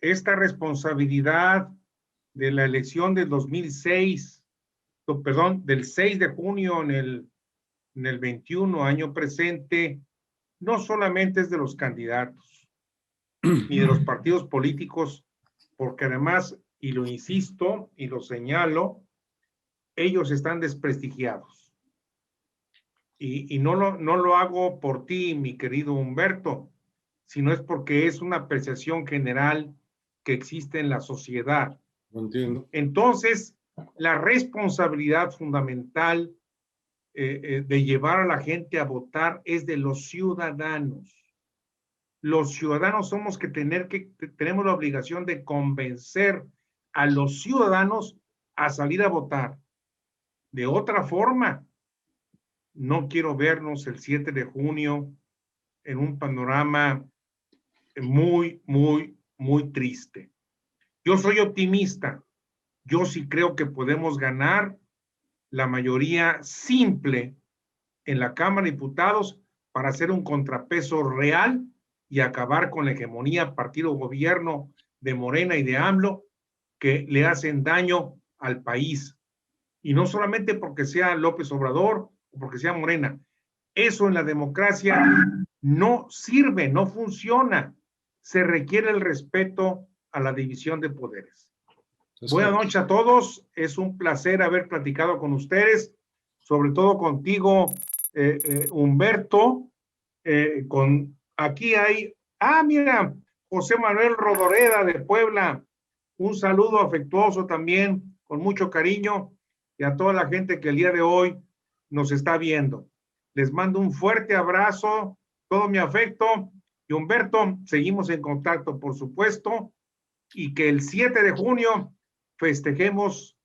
esta responsabilidad de la elección del 2006, perdón, del 6 de junio en el 21, año presente, no solamente es de los candidatos ni de los partidos políticos, porque además, y lo insisto y lo señalo, ellos están desprestigiados. Y no lo hago por ti, mi querido Humberto, sino es porque es una apreciación general que existe en la sociedad. Lo entiendo. Entonces, la responsabilidad fundamental de llevar a la gente a votar es de los ciudadanos. Los ciudadanos somos tenemos la obligación de convencer a los ciudadanos a salir a votar. De otra forma, no quiero vernos el 7 de junio en un panorama muy, muy, muy triste. Yo soy optimista. Yo sí creo que podemos ganar la mayoría simple en la Cámara de Diputados para hacer un contrapeso real y acabar con la hegemonía partido-gobierno de Morena y de AMLO que le hacen daño al país. Y no solamente porque sea López Obrador o porque sea Morena. Eso en la democracia no sirve, no funciona. Se requiere el respeto a la división de poderes. Buenas noches a todos. Es un placer haber platicado con ustedes, sobre todo contigo, Humberto. Aquí hay, mira, José Manuel Rodoreda de Puebla. Un saludo afectuoso también, con mucho cariño, y a toda la gente que el día de hoy nos está viendo. Les mando un fuerte abrazo, todo mi afecto. Y Humberto, seguimos en contacto, por supuesto, y que el 7 de junio festejemos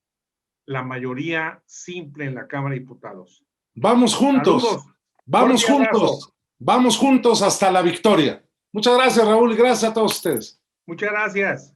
la mayoría simple en la Cámara de Diputados. Vamos juntos. Saludos. Vamos juntos. Vamos juntos hasta la victoria. Muchas gracias, Raúl, y gracias a todos ustedes. Muchas gracias.